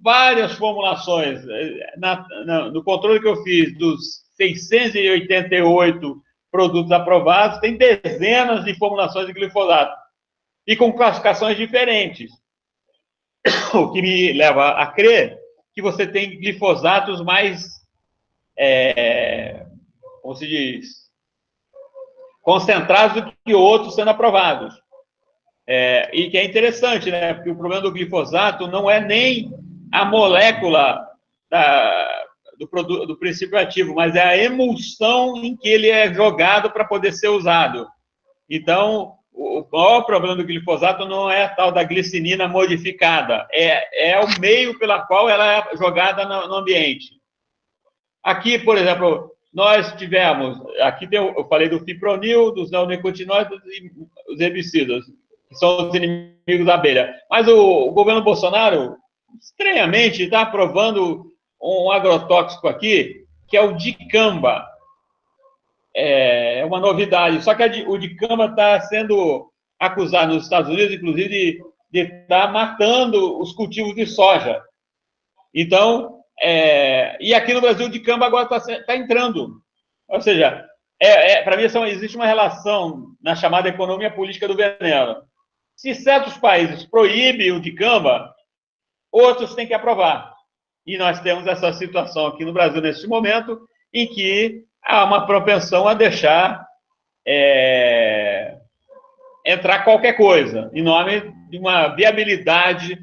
várias formulações. No controle que eu fiz dos 688 produtos aprovados, tem dezenas de formulações de glifosato e com classificações diferentes. O que me leva a crer que você tem glifosatos mais, como se diz, concentrados do que outros sendo aprovados. E que é interessante, né? Porque o problema do glifosato não é nem a molécula do princípio ativo, mas é a emulsão em que ele é jogado para poder ser usado. Então, o maior problema do glifosato não é a tal da glicinina modificada, é o meio pela qual ela é jogada no ambiente. Aqui, por exemplo, nós tivemos, eu falei do fipronil, dos neonicotinoides e os herbicidas, que são os inimigos da abelha. Mas o governo Bolsonaro, estranhamente, está aprovando um agrotóxico aqui, que é o dicamba. É uma novidade. Só que o dicamba está sendo acusado nos Estados Unidos, inclusive, de estar matando os cultivos de soja. Então, e aqui no Brasil, o dicamba agora está entrando. Ou seja, para mim, existe uma relação na chamada economia política do veneno. Se certos países proíbem o dicamba, outros têm que aprovar. E nós temos essa situação aqui no Brasil, nesse momento, em que há uma propensão a deixar entrar qualquer coisa, em nome de uma viabilidade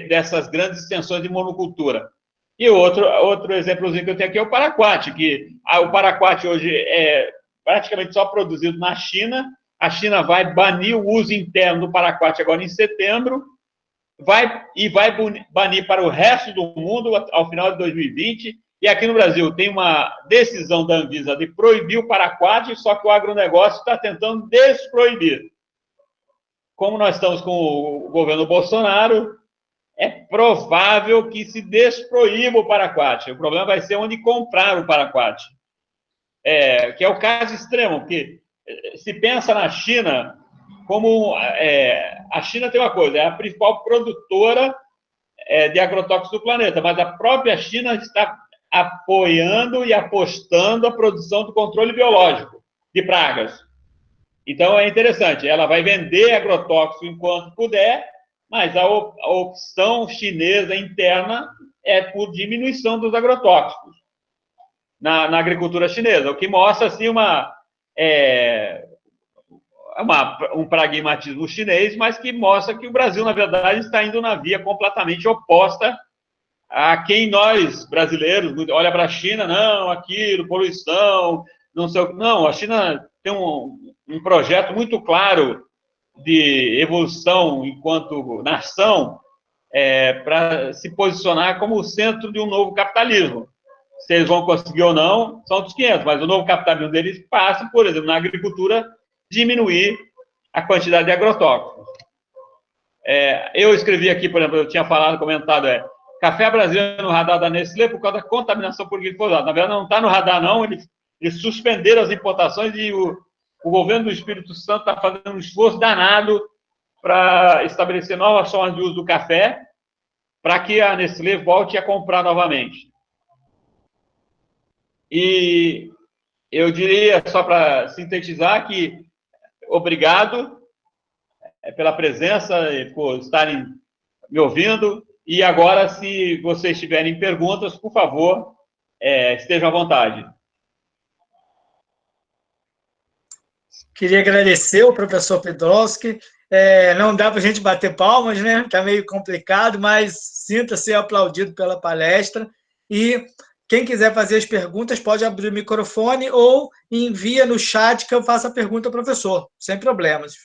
dessas grandes extensões de monocultura. E outro exemplozinho que eu tenho aqui é o paraquat, que o paraquat hoje é praticamente só produzido na China. A China vai banir o uso interno do paraquat agora em setembro, vai banir para o resto do mundo ao final de 2020. E aqui no Brasil tem uma decisão da Anvisa de proibir o paraquat, só que o agronegócio está tentando desproibir. Como nós estamos com o governo Bolsonaro, é provável que se desproíba o paraquat. O problema vai ser onde comprar o paraquat. Que é o caso extremo, porque se pensa na China como... a China tem uma coisa, é a principal produtora de agrotóxicos do planeta, mas a própria China está apoiando e apostando a produção do controle biológico de pragas. Então, é interessante, ela vai vender agrotóxico enquanto puder, mas a opção chinesa interna é por diminuição dos agrotóxicos na agricultura chinesa, o que mostra assim, um pragmatismo chinês, mas que mostra que o Brasil, na verdade, está indo na via completamente oposta a quem nós, brasileiros, olha para a China, não, aquilo, poluição, não sei o que. Não, a China tem um projeto muito claro de evolução enquanto nação para se posicionar como o centro de um novo capitalismo. Se eles vão conseguir ou não, são outros 500, mas o novo capitalismo deles passa, por exemplo, na agricultura, diminuir a quantidade de agrotóxicos. Eu escrevi aqui, por exemplo, eu tinha comentado, café brasileiro no radar da Nestlé por causa da contaminação por glifosato. Na verdade, não está no radar, não, eles suspenderam as importações e o governo do Espírito Santo está fazendo um esforço danado para estabelecer novas formas de uso do café, para que a Nestlé volte a comprar novamente. E eu diria, só para sintetizar, que obrigado pela presença e por estarem me ouvindo. E agora, se vocês tiverem perguntas, por favor, estejam à vontade. Queria agradecer o professor Pedroski. Não dá para a gente bater palmas, né? Está meio complicado, mas sinta-se aplaudido pela palestra. E quem quiser fazer as perguntas pode abrir o microfone ou envia no chat que eu faço a pergunta ao professor, sem problemas.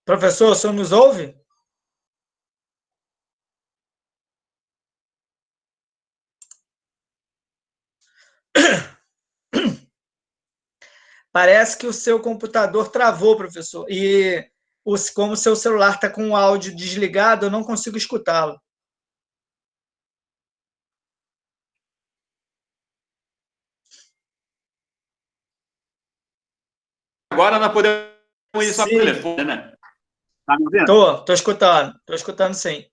Professor, o senhor nos ouve? Parece que o seu computador travou, professor. E como o seu celular está com o áudio desligado, eu não consigo escutá-lo. Agora nós podemos ir só pelo telefone, né? Está me ouvindo? Estou escutando sim.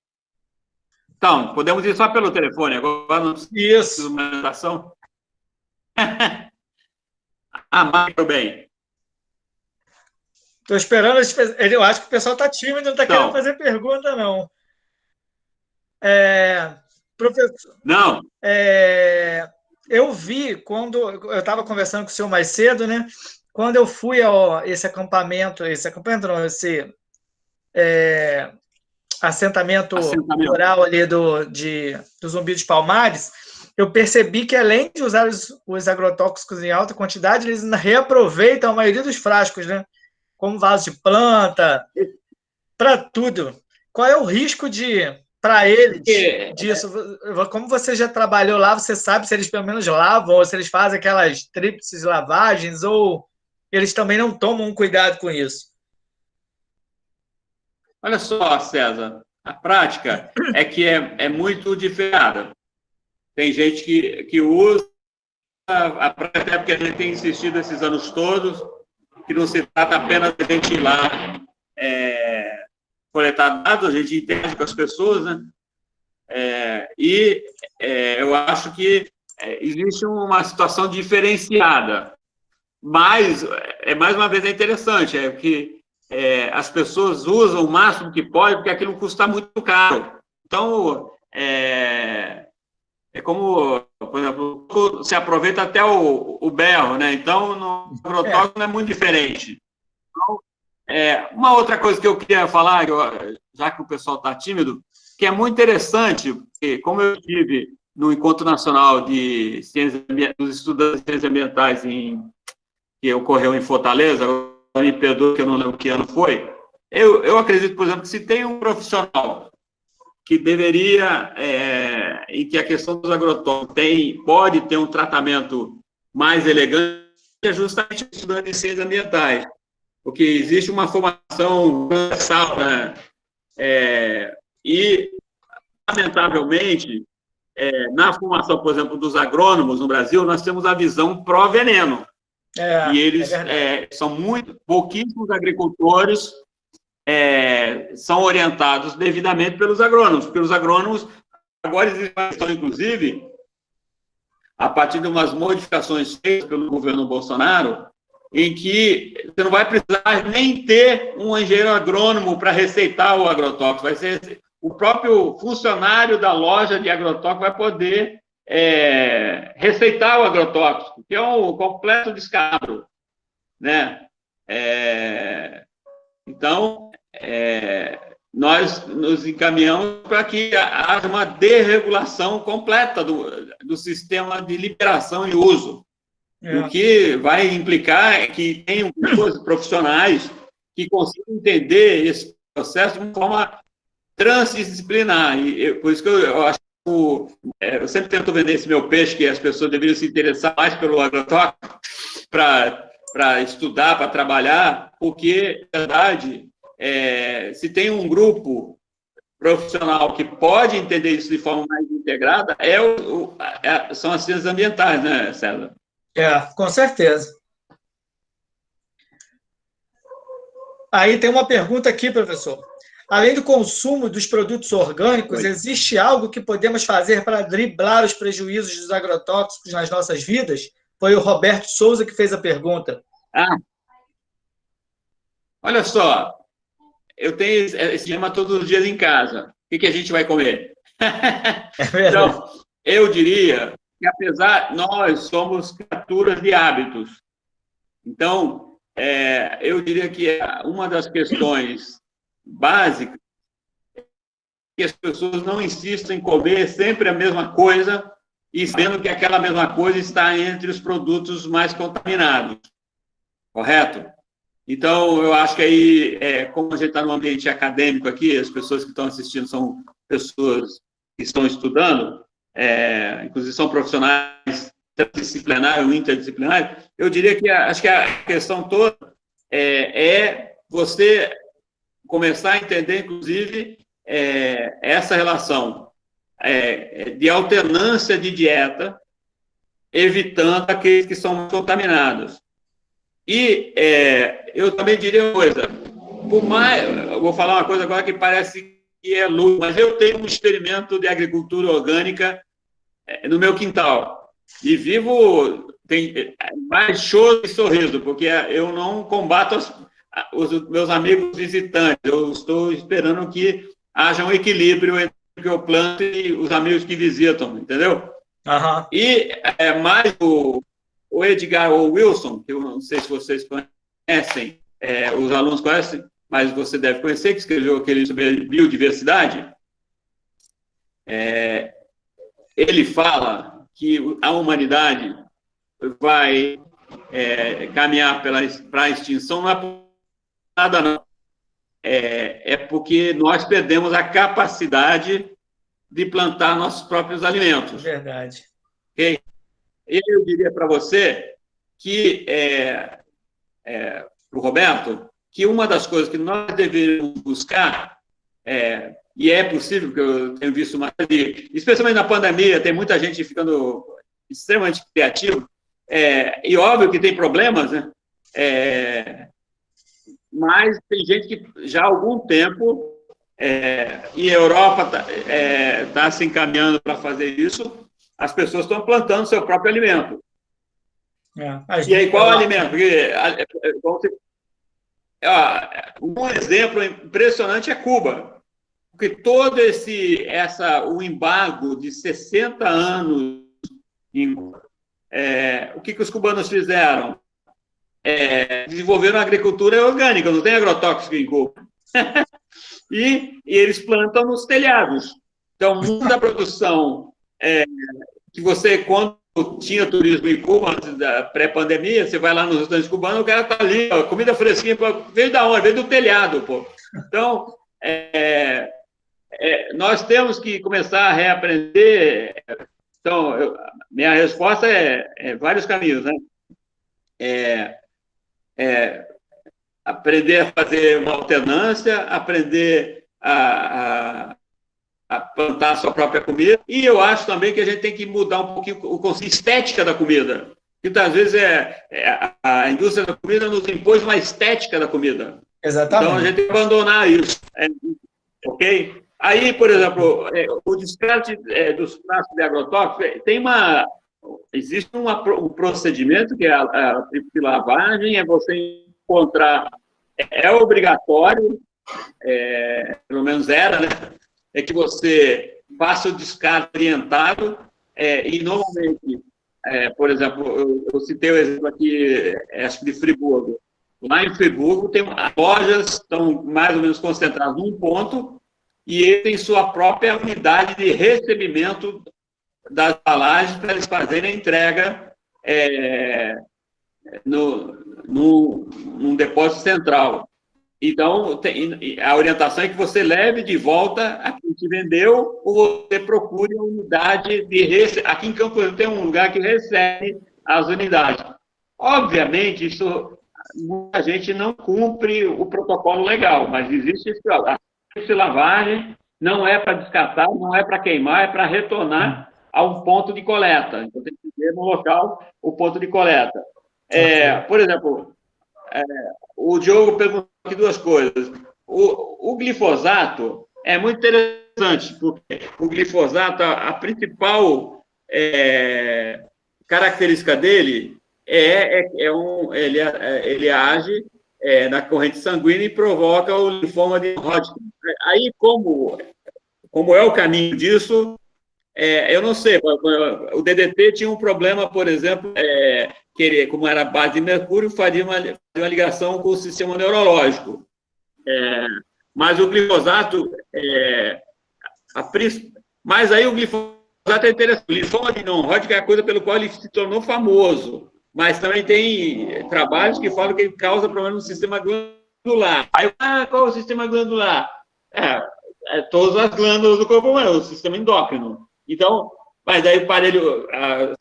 Então, podemos ir só pelo telefone, agora não precisa de uma apresentação. Muito bem. Estou esperando, eu acho que o pessoal está tímido, não está querendo fazer pergunta, não. Professor, não. Eu vi, quando eu estava conversando com o senhor mais cedo, né? Quando eu fui a esse acampamento não, esse assentamento rural ali do Zumbi dos Palmares, eu percebi que, além de usar os agrotóxicos em alta quantidade, eles reaproveitam a maioria dos frascos, né? Como vaso de planta, para tudo. Qual é o risco para eles disso? Como você já trabalhou lá, você sabe se eles pelo menos lavam, ou se eles fazem aquelas tríplices lavagens, ou eles também não tomam um cuidado com isso? Olha só, César, a prática é que é muito diferente. Tem gente que usa, até porque a gente tem insistido esses anos todos, que não se trata apenas de a gente ir lá coletar dados, a gente interage com as pessoas, né? Eu acho que existe uma situação diferenciada, mas, mais uma vez, é interessante, que as pessoas usam o máximo que pode, porque aquilo custa muito caro. Então, como, por exemplo, se aproveita até o berro, né? Então, no agrotóxico não é muito diferente. Então, uma outra coisa que eu queria falar, já que o pessoal está tímido, que é muito interessante, porque como eu estive no Encontro Nacional de Ciências, dos Estudantes de Ciências Ambientais, que ocorreu em Fortaleza, me perdoe que eu não lembro que ano foi, eu acredito, por exemplo, que se tem um profissional que deveria, em que a questão dos agrotóxicos pode ter um tratamento mais elegante, é justamente o estudante de ciências ambientais, porque existe uma formação universal, né? E, lamentavelmente, na formação, por exemplo, dos agrônomos no Brasil, nós temos a visão pró-veneno. E eles são pouquíssimos agricultores são orientados devidamente pelos agrônomos, porque os agrônomos, agora existe uma questão, inclusive, a partir de umas modificações feitas pelo governo Bolsonaro, em que você não vai precisar nem ter um engenheiro agrônomo para receitar o agrotóxico, vai ser o próprio funcionário da loja de agrotóxico vai poder receitar o agrotóxico, que é um completo descaro, né? Então, nós nos encaminhamos para que haja uma desregulação completa do sistema de liberação e uso, o que vai implicar que tenham pessoas profissionais que consigam entender esse processo de uma forma transdisciplinar. E por isso que eu acho que eu sempre tento vender esse meu peixe, que as pessoas deveriam se interessar mais pelo agrotóxico para estudar, para trabalhar, porque, na verdade, se tem um grupo profissional que pode entender isso de forma mais integrada, são as ciências ambientais, né, César? Com certeza. Aí tem uma pergunta aqui, professor. Além do consumo dos produtos orgânicos, existe algo que podemos fazer para driblar os prejuízos dos agrotóxicos nas nossas vidas? Foi o Roberto Souza que fez a pergunta. Olha só, eu tenho esse dilema todos os dias em casa. O que a gente vai comer? Então, eu diria que, apesar, nós somos criaturas de hábitos. Então, eu diria que uma das questões básicas é que as pessoas não insistam em comer sempre a mesma coisa e sabendo que aquela mesma coisa está entre os produtos mais contaminados. Correto? Então, eu acho que aí, como a gente está num ambiente acadêmico aqui, as pessoas que estão assistindo são pessoas que estão estudando, inclusive são profissionais transdisciplinares ou interdisciplinares, eu diria que acho que a questão toda é você começar a entender, inclusive, essa relação de alternância de dieta, evitando aqueles que são contaminados. E eu também diria uma coisa, eu vou falar uma coisa agora que parece que é louco, mas eu tenho um experimento de agricultura orgânica no meu quintal. E vivo, tem mais choro e sorriso, porque eu não combato os meus amigos visitantes, eu estou esperando que haja um equilíbrio entre o que eu planto e os amigos que visitam, entendeu? Uhum. E mais o Edgar ou Wilson, que eu não sei se vocês conhecem, os alunos conhecem, mas você deve conhecer, que escreveu aquele sobre biodiversidade. Ele fala que a humanidade vai caminhar para a extinção, não é por nada, não. É porque nós perdemos a capacidade de plantar nossos próprios alimentos. Verdade. Okay? Eu diria para você que, para o Roberto, que uma das coisas que nós deveríamos buscar, e é possível, que eu tenho visto mais, especialmente na pandemia, tem muita gente ficando extremamente criativa, e óbvio que tem problemas, né? Mas tem gente que já há algum tempo, e a Europa está se encaminhando para fazer isso, as pessoas estão plantando seu próprio alimento. É. E aí, qual o alimento? Porque, um exemplo impressionante é Cuba, porque todo o embargo de 60 anos em Cuba, o que os cubanos fizeram? Desenvolveram a agricultura orgânica, não tem agrotóxico em Cuba. E eles plantam nos telhados. Então, muita produção que você, quando tinha turismo em Cuba, antes da pré-pandemia, você vai lá nos restaurantes cubanos, o cara está ali, ó, comida fresquinha, veio da onde? Veio do telhado, pô. Então, nós temos que começar a reaprender. Então, minha resposta é vários caminhos, né? Aprender a fazer uma alternância, aprender a plantar a sua própria comida. E eu acho também que a gente tem que mudar um pouquinho o conceito estética da comida. Muitas vezes a indústria da comida nos impôs uma estética da comida. Exatamente. Então a gente tem que abandonar isso. Ok? Aí, por exemplo, o descarte dos plásticos de agrotóxicos, existe um procedimento que é a tríplice lavagem, é você encontrar, é obrigatório, pelo menos era, né? É que você faça o descarte orientado e, normalmente, por exemplo, eu citei o exemplo aqui, acho que de Friburgo. Lá em Friburgo, as lojas estão mais ou menos concentradas num ponto e ele tem sua própria unidade de recebimento das embalagens para eles fazerem a entrega num depósito central. Então, a orientação é que você leve de volta a quem te vendeu ou você procure a unidade de recebimento. Aqui em Campo Grande tem um lugar que recebe as unidades. Obviamente, muita gente não cumpre o protocolo legal, mas existe essa lavagem, não é para descartar, não é para queimar, é para retornar a um ponto de coleta. Então, tem que ter no local o ponto de coleta. Por exemplo, o Diogo perguntou aqui duas coisas. O glifosato é muito interessante, porque o glifosato, a principal característica dele ele age na corrente sanguínea e provoca o linfoma de Hodgkin. Aí, como é o caminho disso, eu não sei. O DDT tinha um problema, por exemplo, como era base de mercúrio, fazia uma ligação com o sistema neurológico. Mas o glifosato... mas aí o glifosato é interessante. O linfoma de non-Hodgkin é a coisa pelo qual ele se tornou famoso. Mas também tem trabalhos que falam que ele causa problema no sistema glandular. Aí, qual é o sistema glandular? Todas as glândulas do corpo humano, o sistema endócrino. Então, mas daí o aparelho, as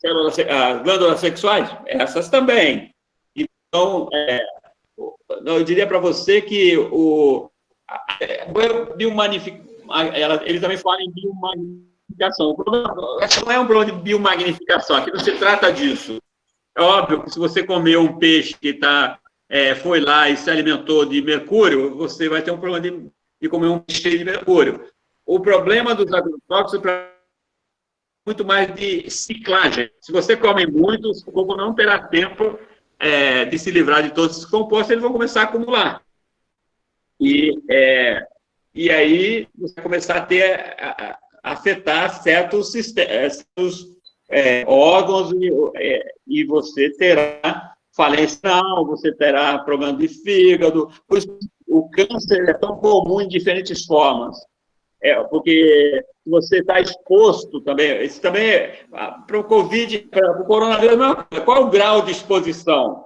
glândulas sexuais, essas também. Então, eu diria para você que ele também fala em biomagnificação. Esse não é um problema de biomagnificação, aqui não se trata disso. É óbvio que se você comeu um peixe que foi lá e se alimentou de mercúrio, você vai ter um problema de comer um peixe de mercúrio. O problema dos agrotóxicos é muito mais de ciclagem. Se você come muito, o corpo não terá tempo de se livrar de todos esses compostos, eles vão começar a acumular. E aí você vai começar a afetar certos órgãos e você terá falência renal, você terá problema de fígado. Por isso, o câncer é tão comum em diferentes formas. Porque você está exposto também. Isso também para o Covid, para o coronavírus, qual é o grau de exposição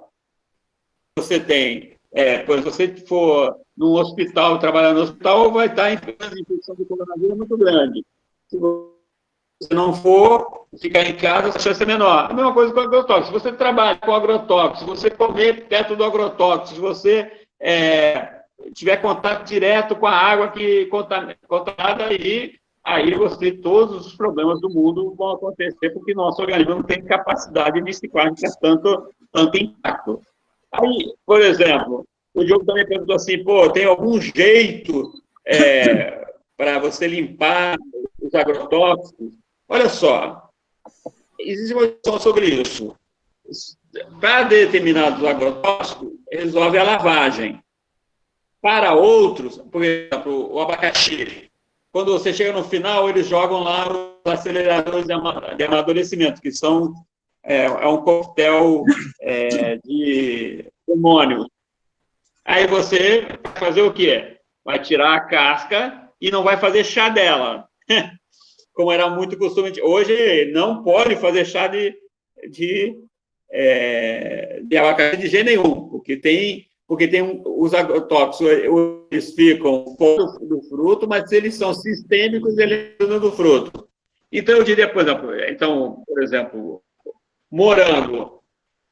que você tem? Se você for num hospital, trabalhar no hospital, vai estar em infecção do coronavírus muito grande. Se você não for, ficar em casa, a chance é menor. A mesma coisa com o agrotóxico. Se você trabalha com agrotóxico, se você comer perto do agrotóxico, se você tiver contato direto com a água que contaminada, aí todos os problemas do mundo vão acontecer, porque nosso organismo não tem capacidade de ciclar tanto impacto. Aí, por exemplo, o Diogo também perguntou assim, tem algum jeito para você limpar os agrotóxicos? Olha só, Existe uma discussão sobre isso. Para determinados agrotóxicos, resolve a lavagem. Para outros, por exemplo, o abacaxi, quando você chega no final, eles jogam lá os aceleradores de amadurecimento, que são um coquetel de hormônios. Aí você vai fazer o quê? Vai tirar a casca e não vai fazer chá dela. Como era muito costume. Hoje não pode fazer chá de abacaxi de jeito nenhum, porque tem os agrotóxicos, eles ficam fora do fruto, mas eles são sistêmicos, eles ficam do fruto. Então, eu diria, por exemplo, morango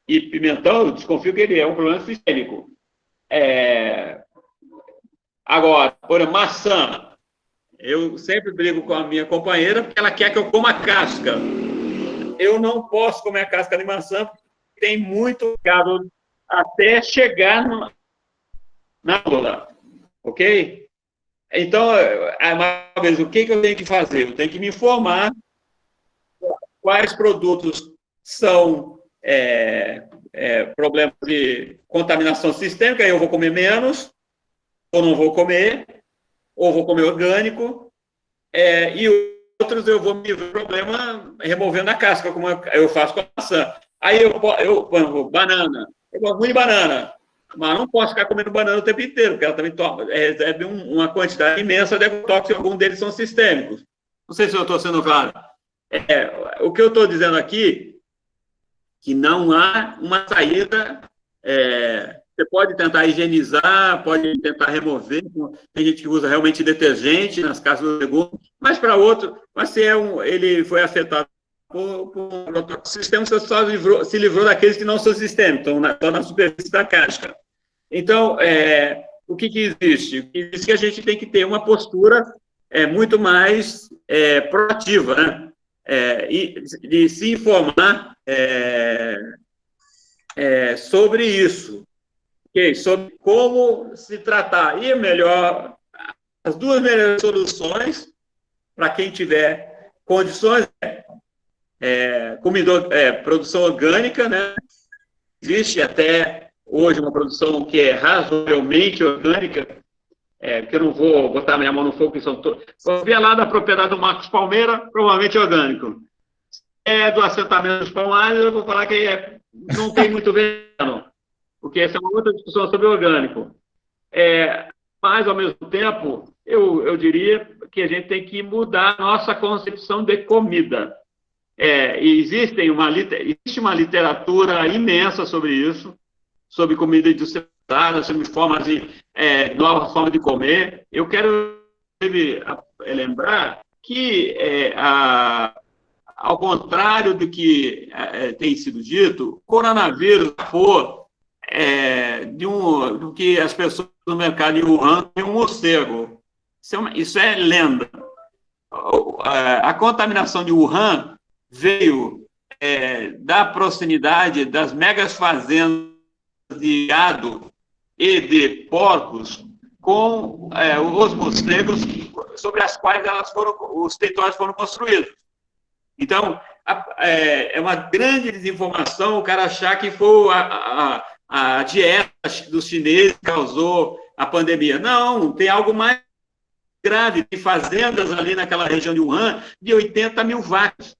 e pimentão, eu desconfio que ele é um problema sistêmico. Agora, por exemplo, maçã, eu sempre brigo com a minha companheira porque ela quer que eu coma a casca. Eu não posso comer a casca de maçã porque tem muito gado até chegar na lula, ok? Então, mais uma vez, o que eu tenho que fazer? Eu tenho que me informar quais produtos são problemas de contaminação sistêmica, aí eu vou comer menos, ou não vou comer, ou vou comer orgânico, e outros eu vou me livrar do problema removendo a casca, como eu faço com a maçã. Aí banana, eu gosto muito de banana, mas não posso ficar comendo banana o tempo inteiro, porque ela também recebe uma quantidade imensa de agrotóxicos, e alguns deles são sistêmicos. Não sei se eu estou sendo claro. O que eu estou dizendo aqui, que não há uma saída. Você pode tentar higienizar, pode tentar remover. Tem gente que usa realmente detergente nas casas do legume, mas para outro, ele foi afetado por um sistema que só se livrou daqueles que não são sistêmicos, estão na superfície da casca. Então, o que existe? Existe que a gente tem que ter uma postura muito mais proativa, né? De se informar sobre isso, okay? Sobre como se tratar. E as duas melhores soluções para quem tiver condições produção orgânica, né? Existe até hoje uma produção que é razoavelmente orgânica, que eu não vou botar minha mão no fogo, que são todos. Vou ver lá da propriedade do Marcos Palmeira, provavelmente orgânico. Do assentamento dos Palmares, eu vou falar que não tem muito veneno, porque essa é uma outra discussão sobre orgânico. Mas, ao mesmo tempo, eu diria que a gente tem que mudar a nossa concepção de comida. Existe uma literatura imensa sobre isso, sobre comida industrializada, sobre novas formas de comer. Eu quero lembrar que, ao contrário do que tem sido dito, o coronavírus do que as pessoas no mercado de Wuhan têm um morcego. Isso é lenda. A contaminação de Wuhan veio da proximidade das megas fazendas de gado e de porcos com os morcegos sobre as quais os territórios foram construídos. Então, é uma grande desinformação o cara achar que foi a dieta dos chineses que causou a pandemia. Não, tem algo mais grave. Tem fazendas ali naquela região de Wuhan de 80 mil vacas,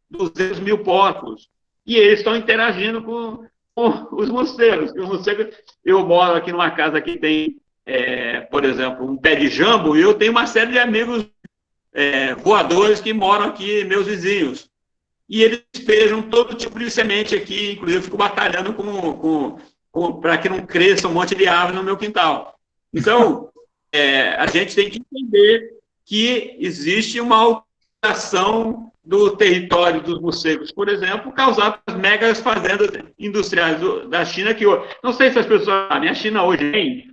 200 mil porcos. E eles estão interagindo com os morcegos. Eu moro aqui numa casa que tem, por exemplo, um pé de jambo, e eu tenho uma série de amigos voadores que moram aqui, meus vizinhos. E eles despejam todo tipo de semente aqui, inclusive eu fico batalhando para que não cresça um monte de árvore no meu quintal. Então, a gente tem que entender que existe uma alteração do território dos morcegos, por exemplo, causada pelas megas fazendas industriais da China, que não sei se as pessoas sabem, a China hoje tem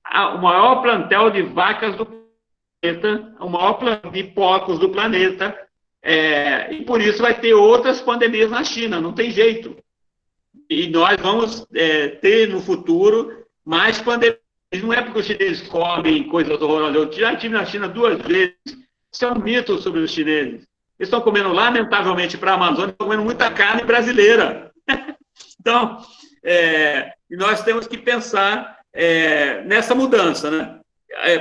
o maior plantel de vacas do planeta, o maior plantel de porcos do planeta, e por isso vai ter outras pandemias na China, não tem jeito. E nós vamos ter no futuro mais pandemias. Não é porque os chineses comem coisas horrorosas. Eu já estive na China 2 vezes. Isso é um mito sobre os chineses. Eles estão comendo, lamentavelmente, para a Amazônia, estão comendo muita carne brasileira. Então, nós temos que pensar nessa mudança, né?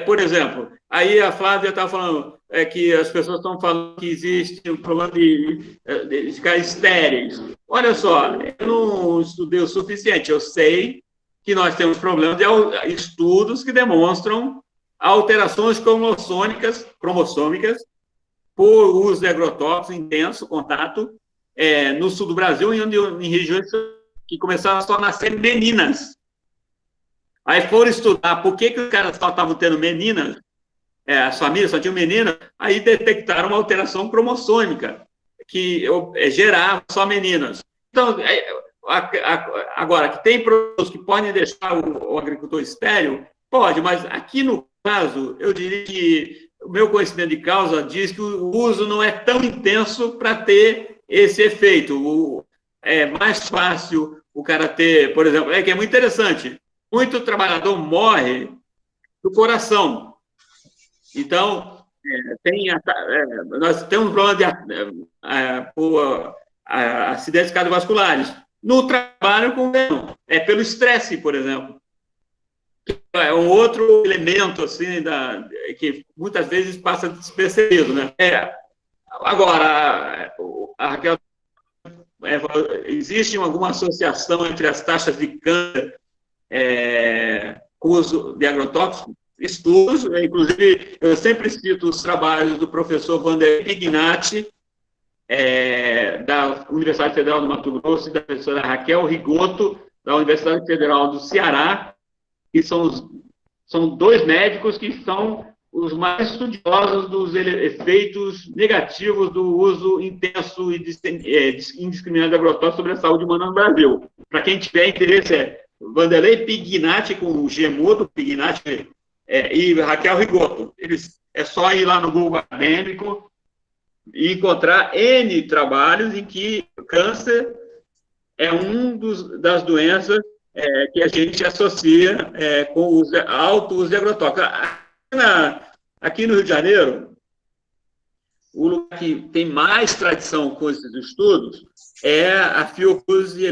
Por exemplo, aí a Flávia estava falando que as pessoas estão falando que existe um problema de ficar estéreis. Olha só, eu não estudei o suficiente, eu sei que nós temos problemas de estudos que demonstram alterações cromossômicas por uso de agrotóxicos, intenso contato, no sul do Brasil, em regiões que começaram a só nascer meninas. Aí foram estudar por que os caras só estavam tendo meninas, as famílias só tinham meninas, aí detectaram uma alteração cromossômica, que gerava só meninas. Então, agora, que tem produtos que podem deixar o agricultor estéril, pode, mas aqui no caso, eu diria que o meu conhecimento de causa diz que o uso não é tão intenso para ter esse efeito. É mais fácil o cara ter, por exemplo, que é muito interessante, muito trabalhador morre do coração. Então, nós temos um problema por acidentes cardiovasculares. No trabalho com pelo estresse, por exemplo. É um outro elemento assim, que muitas vezes passa despercebido, né? Agora, a Raquel, existe alguma associação entre as taxas de câncer com o uso de agrotóxicos? Estudos, inclusive, eu sempre cito os trabalhos do professor Vanderlei Pignatti, da Universidade Federal do Mato Grosso, e da professora Raquel Rigoto, da Universidade Federal do Ceará, que são dois médicos que são os mais estudiosos dos efeitos negativos do uso intenso e indiscriminado de agrotóxicos sobre a saúde humana no Brasil. Para quem tiver interesse, Vanderlei Pignatti, com o G mudo, Pignatti, e Raquel Rigoto. É só ir lá no Google acadêmico e encontrar N trabalhos em que o câncer é das doenças que a gente associa com o alto uso de agrotóxicos. Aqui no Rio de Janeiro, o lugar que tem mais tradição com esses estudos é a Fiocruz e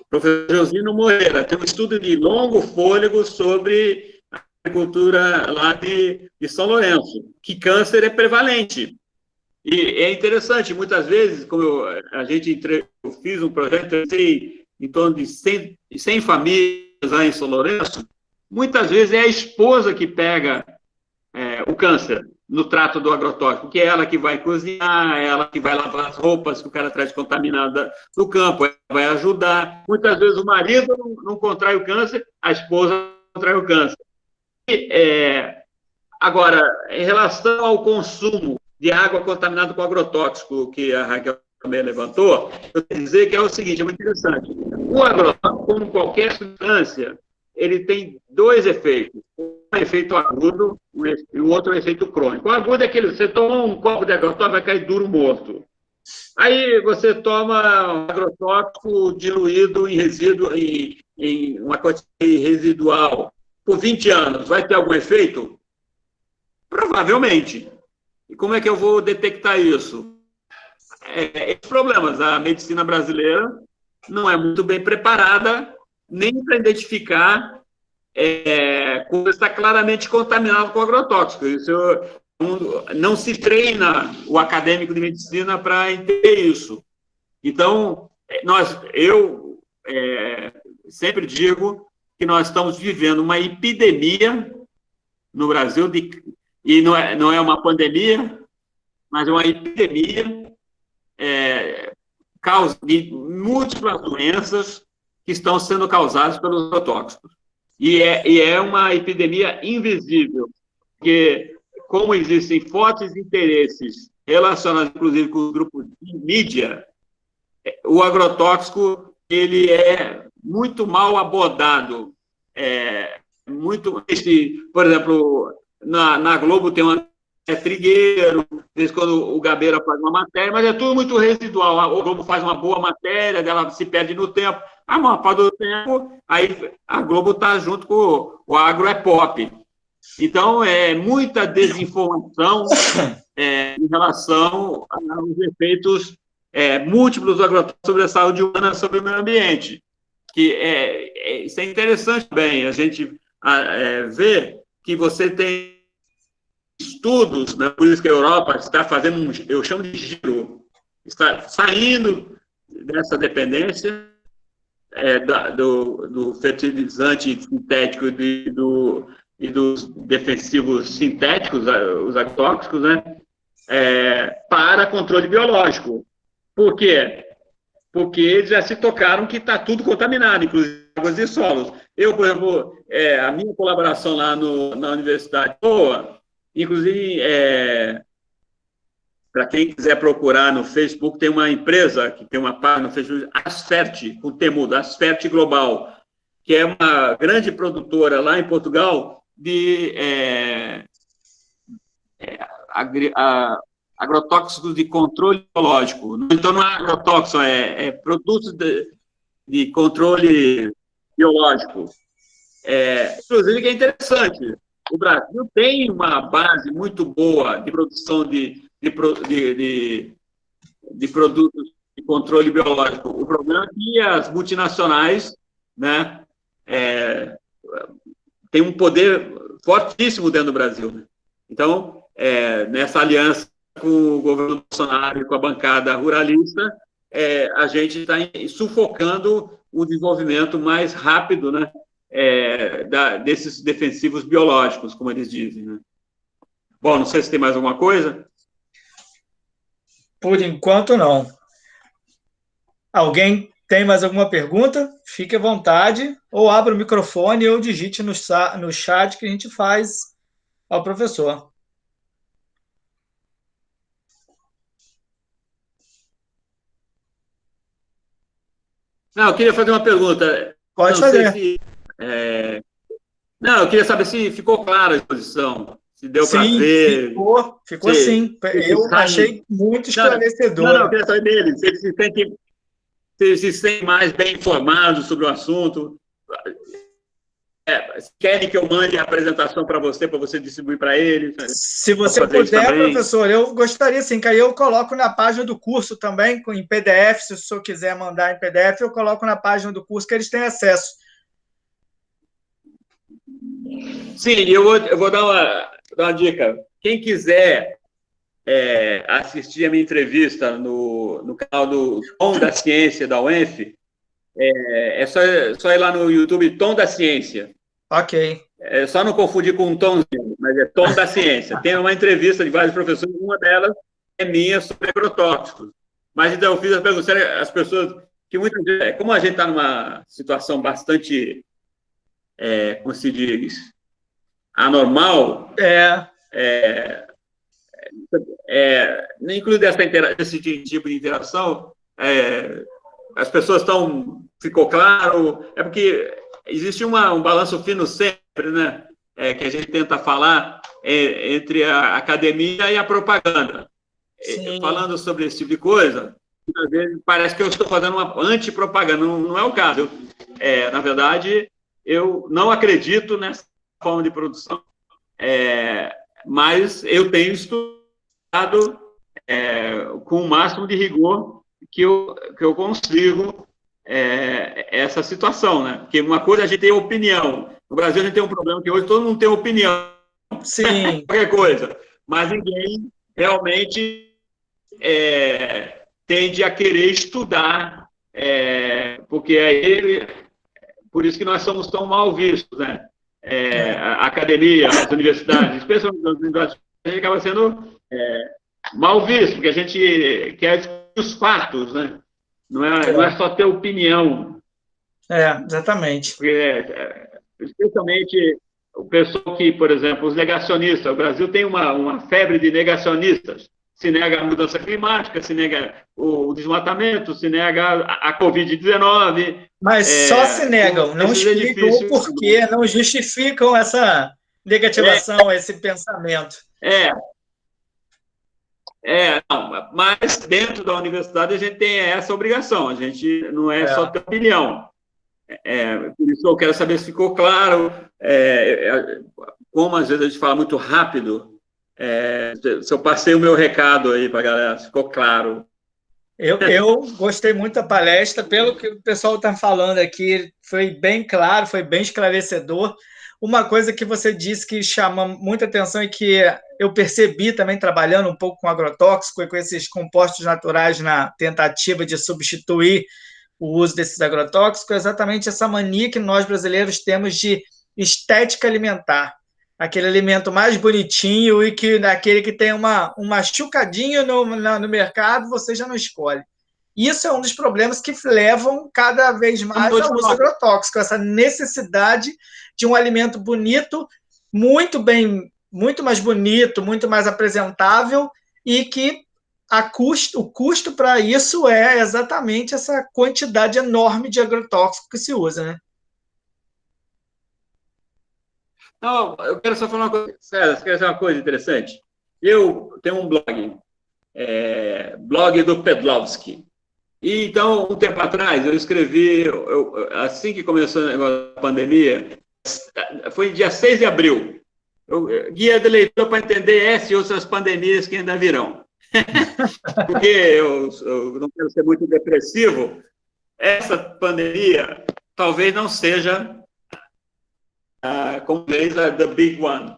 professor Josino Moreira. Tem um estudo de longo fôlego sobre a agricultura lá de São Lourenço, que câncer é prevalente. E é interessante, muitas vezes, como eu fiz um projeto, entrevistei em torno de 100 famílias lá em São Lourenço, muitas vezes é a esposa que pega o câncer no trato do agrotóxico, que é ela que vai cozinhar, ela que vai lavar as roupas que o cara traz contaminada do campo, ela vai ajudar. Muitas vezes o marido não contrai o câncer, a esposa contrai o câncer. Agora, em relação ao consumo de água contaminada com agrotóxico, que a Raquel também levantou, eu tenho que dizer que é o seguinte, é muito interessante. O agrotóxico, como qualquer substância, ele tem dois efeitos. Um é efeito agudo e o outro é efeito crônico. O agudo é aquele, você toma um copo de agrotóxico, vai cair duro morto. Aí você toma um agrotóxico diluído em resíduo, em uma quantidade residual, por 20 anos, vai ter algum efeito? Provavelmente. E como é que eu vou detectar isso? Esses problemas. A medicina brasileira não é muito bem preparada nem para identificar quando está claramente contaminado com agrotóxico. Isso não se treina o acadêmico de medicina para entender isso. Então, eu sempre digo que nós estamos vivendo uma epidemia no Brasil, e não é uma pandemia, mas é uma epidemia causa de múltiplas doenças que estão sendo causadas pelos agrotóxicos. E é uma epidemia invisível, porque, como existem fortes interesses relacionados, inclusive, com os grupos de mídia, o agrotóxico ele é muito mal abordado. Por exemplo, na Globo tem uma Trigueiro, às vezes quando o Gabeira faz uma matéria, mas é tudo muito residual. O Globo faz uma boa matéria, ela se perde no tempo. A maior parte do tempo, aí a Globo está junto com o agro é pop. Então, é muita desinformação em relação aos efeitos múltiplos do agrotóxico sobre a saúde humana, sobre o meio ambiente. Isso é interessante também, a gente ver que você tem estudos, né, por isso que a Europa está fazendo, eu chamo de giro, está saindo dessa dependência do fertilizante sintético e dos defensivos sintéticos, os agrotóxicos, né, para controle biológico. Por quê? Porque eles já se tocaram que está tudo contaminado, inclusive águas e solos. Eu, por exemplo, a minha colaboração lá na Universidade de Boa, inclusive, para quem quiser procurar no Facebook, tem uma empresa que tem uma página no Facebook, Asfert, com Temudo, Asfert Global, que é uma grande produtora lá em Portugal de agrotóxicos de controle biológico. Então, não é agrotóxico, é produtos de controle biológico. Inclusive, que é interessante, o Brasil tem uma base muito boa de produção de produtos de controle biológico. O problema é que as multinacionais, né, têm um poder fortíssimo dentro do Brasil. Né? Então, nessa aliança com o governo Bolsonaro e com a bancada ruralista, a gente está sufocando o desenvolvimento mais rápido, né, desses defensivos biológicos, como eles dizem. Né? Bom, não sei se tem mais alguma coisa. Por enquanto, não. Alguém tem mais alguma pergunta? Fique à vontade, ou abra o microfone ou digite no chat que a gente faz ao professor. Não, eu queria fazer uma pergunta. Pode fazer. Não, eu queria saber se ficou clara a exposição, se deu para ver. Ficou sim. Eu achei muito esclarecedor. Não, eu queria saber deles, se eles se sentem mais bem informados sobre o assunto. Querem que eu mande a apresentação para você distribuir para eles? Se você puder, professor, eu gostaria sim, que aí eu coloco na página do curso também, em PDF, se o senhor quiser mandar em PDF, eu coloco na página do curso que eles têm acesso. Sim, eu vou dar uma dica. Quem quiser assistir a minha entrevista no canal do Tom da Ciência da UENF, é só ir lá no YouTube, Tom da Ciência. Ok. É só não confundir com um Tomzinho, mas é Tom da Ciência. Tem uma entrevista de vários professores, uma delas é minha sobre agrotóxicos. Mas então eu fiz a pergunta, as pessoas que muitas vezes, como a gente está numa situação bastante, como se diz, anormal, incluindo esse tipo de interação, as pessoas ficou claro, porque existe um balanço fino sempre, né? Que a gente tenta falar entre a academia e a propaganda. Falando sobre esse tipo de coisa, às vezes parece que eu estou fazendo uma antipropaganda, não é o caso. Na verdade, eu não acredito nessa forma de produção, mas eu tenho estudado com o máximo de rigor que eu consigo essa situação, né? Porque uma coisa é a gente tem opinião. No Brasil a gente tem um problema que hoje todo mundo tem opinião. Sim. Qualquer coisa. Mas ninguém realmente tende a querer estudar, porque por isso que nós somos tão mal vistos, né? A academia, as universidades, especialmente as universidades, a gente acaba sendo mal visto, porque a gente quer discutir os fatos, né? Não é só ter opinião. Exatamente. Porque, especialmente o pessoal que, por exemplo, os negacionistas. O Brasil tem uma febre de negacionistas. Se nega a mudança climática, se nega o desmatamento, se nega a Covid-19. Mas só se negam, não explicam o porquê, não justificam essa negativação, esse pensamento. Não, mas dentro da universidade a gente tem essa obrigação, a gente não só ter opinião. Por isso eu quero saber se ficou claro como às vezes a gente fala muito rápido, se eu passei o meu recado aí para a galera, ficou claro. Eu gostei muito da palestra, pelo que o pessoal está falando aqui, foi bem claro, foi bem esclarecedor. Uma coisa que você disse que chama muita atenção e que eu percebi também trabalhando um pouco com agrotóxico e com esses compostos naturais na tentativa de substituir o uso desses agrotóxicos, é exatamente essa mania que nós brasileiros temos de estética alimentar. Aquele alimento mais bonitinho e que naquele que tem um machucadinho no mercado, você já não escolhe. Isso é um dos problemas que levam cada vez mais ao uso agrotóxico, essa necessidade de um alimento bonito, muito mais bonito, muito mais apresentável, e que o custo para isso é exatamente essa quantidade enorme de agrotóxico que se usa, né? Não, eu quero só falar uma coisa, César, quero dizer uma coisa interessante. Eu tenho um blog, blog do Pedlowski. E então, um tempo atrás, eu escrevi, assim que começou o negócio da pandemia, foi dia 6 de abril, guia de leitura para entender essa e outras pandemias que ainda virão. Porque eu não quero ser muito depressivo, essa pandemia talvez não seja como diz, the big one.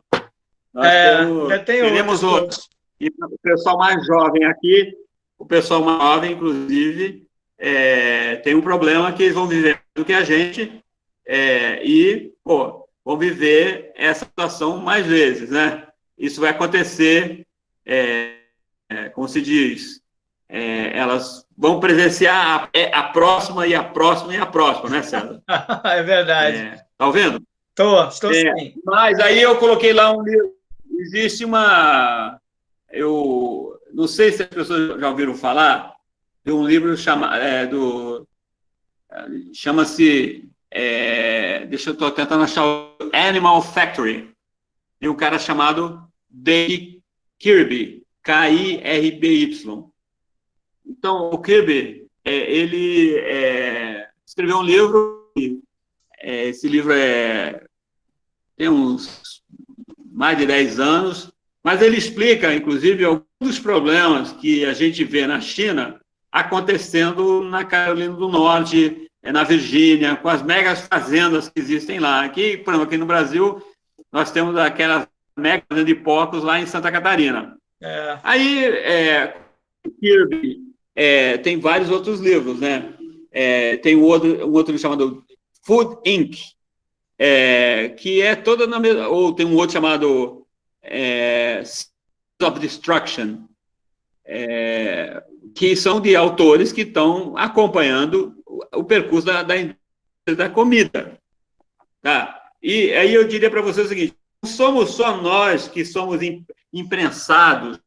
Nós teremos outros. E o pessoal mais jovem aqui, o pessoal mais jovem, inclusive, tem um problema que eles vão viver do que a gente e vão viver essa situação mais vezes, né? Isso vai acontecer, como se diz, elas vão presenciar a próxima e a próxima e a próxima, né, César? É verdade. Tá ouvindo? Estou sim. Mas aí eu coloquei lá um livro. Existe uma... Eu não sei se as pessoas já ouviram falar de um livro chama-se... deixa eu estou tentando achar o Animal Factory. De um cara chamado Dave Kirby. K-I-R-B-Y. Então, o Kirby, ele escreveu um livro. Esse livro tem uns mais de 10 anos, mas ele explica, inclusive, alguns dos problemas que a gente vê na China acontecendo na Carolina do Norte, na Virgínia, com as megas fazendas que existem lá. Aqui, por exemplo, aqui no Brasil, nós temos aquelas mega fazendas de porcos lá em Santa Catarina. Aí, Kirby tem vários outros livros, né? Tem um outro chamado Food Inc., que é toda na mesma... Ou tem um outro chamado of Destruction, que são de autores que estão acompanhando o percurso da indústria da comida. Tá? E aí eu diria para você o seguinte, não somos só nós que somos imprensados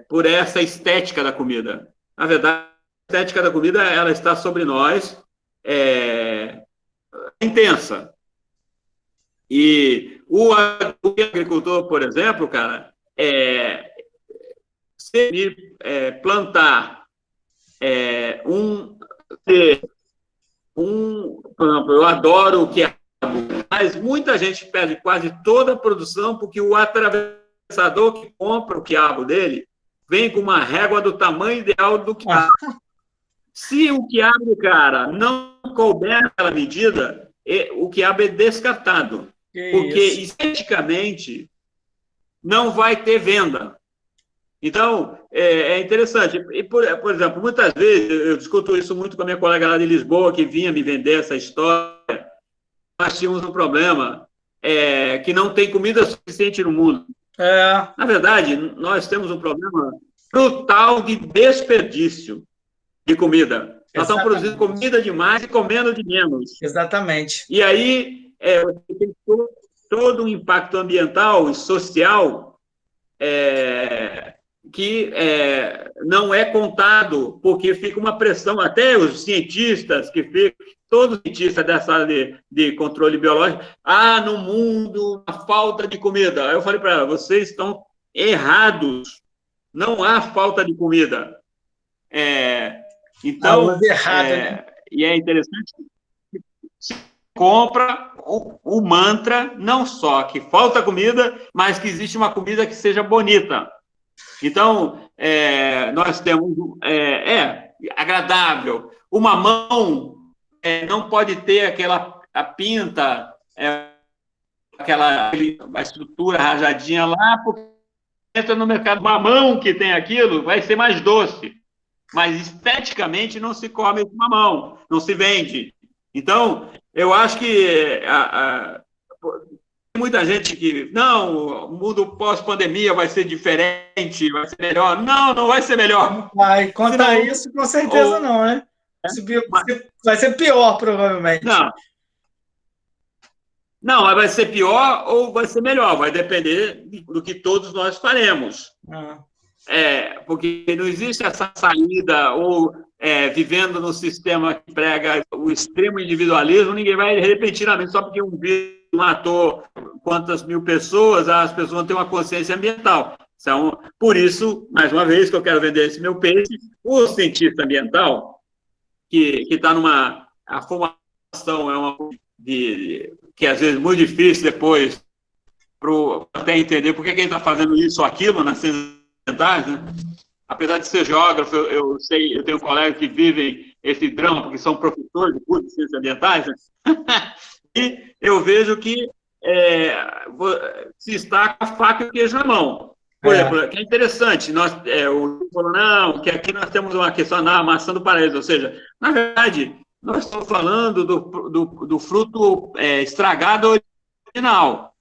por essa estética da comida. Na verdade, a estética da comida ela está sobre nós, intensa. E o agricultor, por exemplo, cara, se plantar por exemplo, eu adoro o quiabo, mas muita gente perde quase toda a produção porque o atravessador que compra o quiabo dele vem com uma régua do tamanho ideal do quiabo. Se o quiabo, cara, não couber naquela medida, o quiabo é descartado. Porque, esteticamente, não vai ter venda. Então, é interessante. E, por exemplo, muitas vezes, eu discuto isso muito com a minha colega lá de Lisboa, que vinha me vender essa história. Nós tínhamos um problema, que não tem comida suficiente no mundo. Na verdade, nós temos um problema brutal de desperdício de comida. Nós estamos produzindo comida demais e comendo de menos. Exatamente. E aí, você tem todo um impacto ambiental e social que não é contado, porque fica uma pressão, até os cientistas que ficam, todos os cientistas dessa área de controle biológico, no mundo, a falta de comida. Aí eu falei para ela, vocês estão errados, não há falta de comida. Então, errado, né? E é interessante, compra o mantra, não só que falta comida, mas que existe uma comida que seja bonita. Então, nós temos agradável. O mamão não pode ter a pinta, aquela estrutura rajadinha lá, porque entra no mercado mamão que tem aquilo, vai ser mais doce. Mas esteticamente não se come esse mamão, não se vende. Então, eu acho que tem muita gente que, não, o mundo pós-pandemia vai ser diferente, vai ser melhor. Não, não vai ser melhor. Vai, quanto a isso, com certeza não, né? Vai ser pior, provavelmente. Não, vai ser pior ou vai ser melhor, vai depender do que todos nós faremos. Porque não existe essa saída, ou vivendo no sistema que prega o extremo individualismo, ninguém vai repentinamente, só porque um vírus matou quantas mil pessoas, as pessoas vão ter uma consciência ambiental. Então, por isso, mais uma vez, que eu quero vender esse meu peixe, o cientista ambiental, que está numa... A formação é uma... que às vezes é muito difícil depois para até entender por que ele está fazendo isso ou aquilo nas ciências ambientais, né? Apesar de ser geógrafo, eu tenho colegas que vivem esse drama, porque são professores de curso de ciências ambientais, né? E eu vejo que se está com a faca e o queijo na mão. Por exemplo, que é interessante, o falou, não, que aqui nós temos uma questão na maçã do paraíso, ou seja, na verdade, nós estamos falando do fruto estragado original.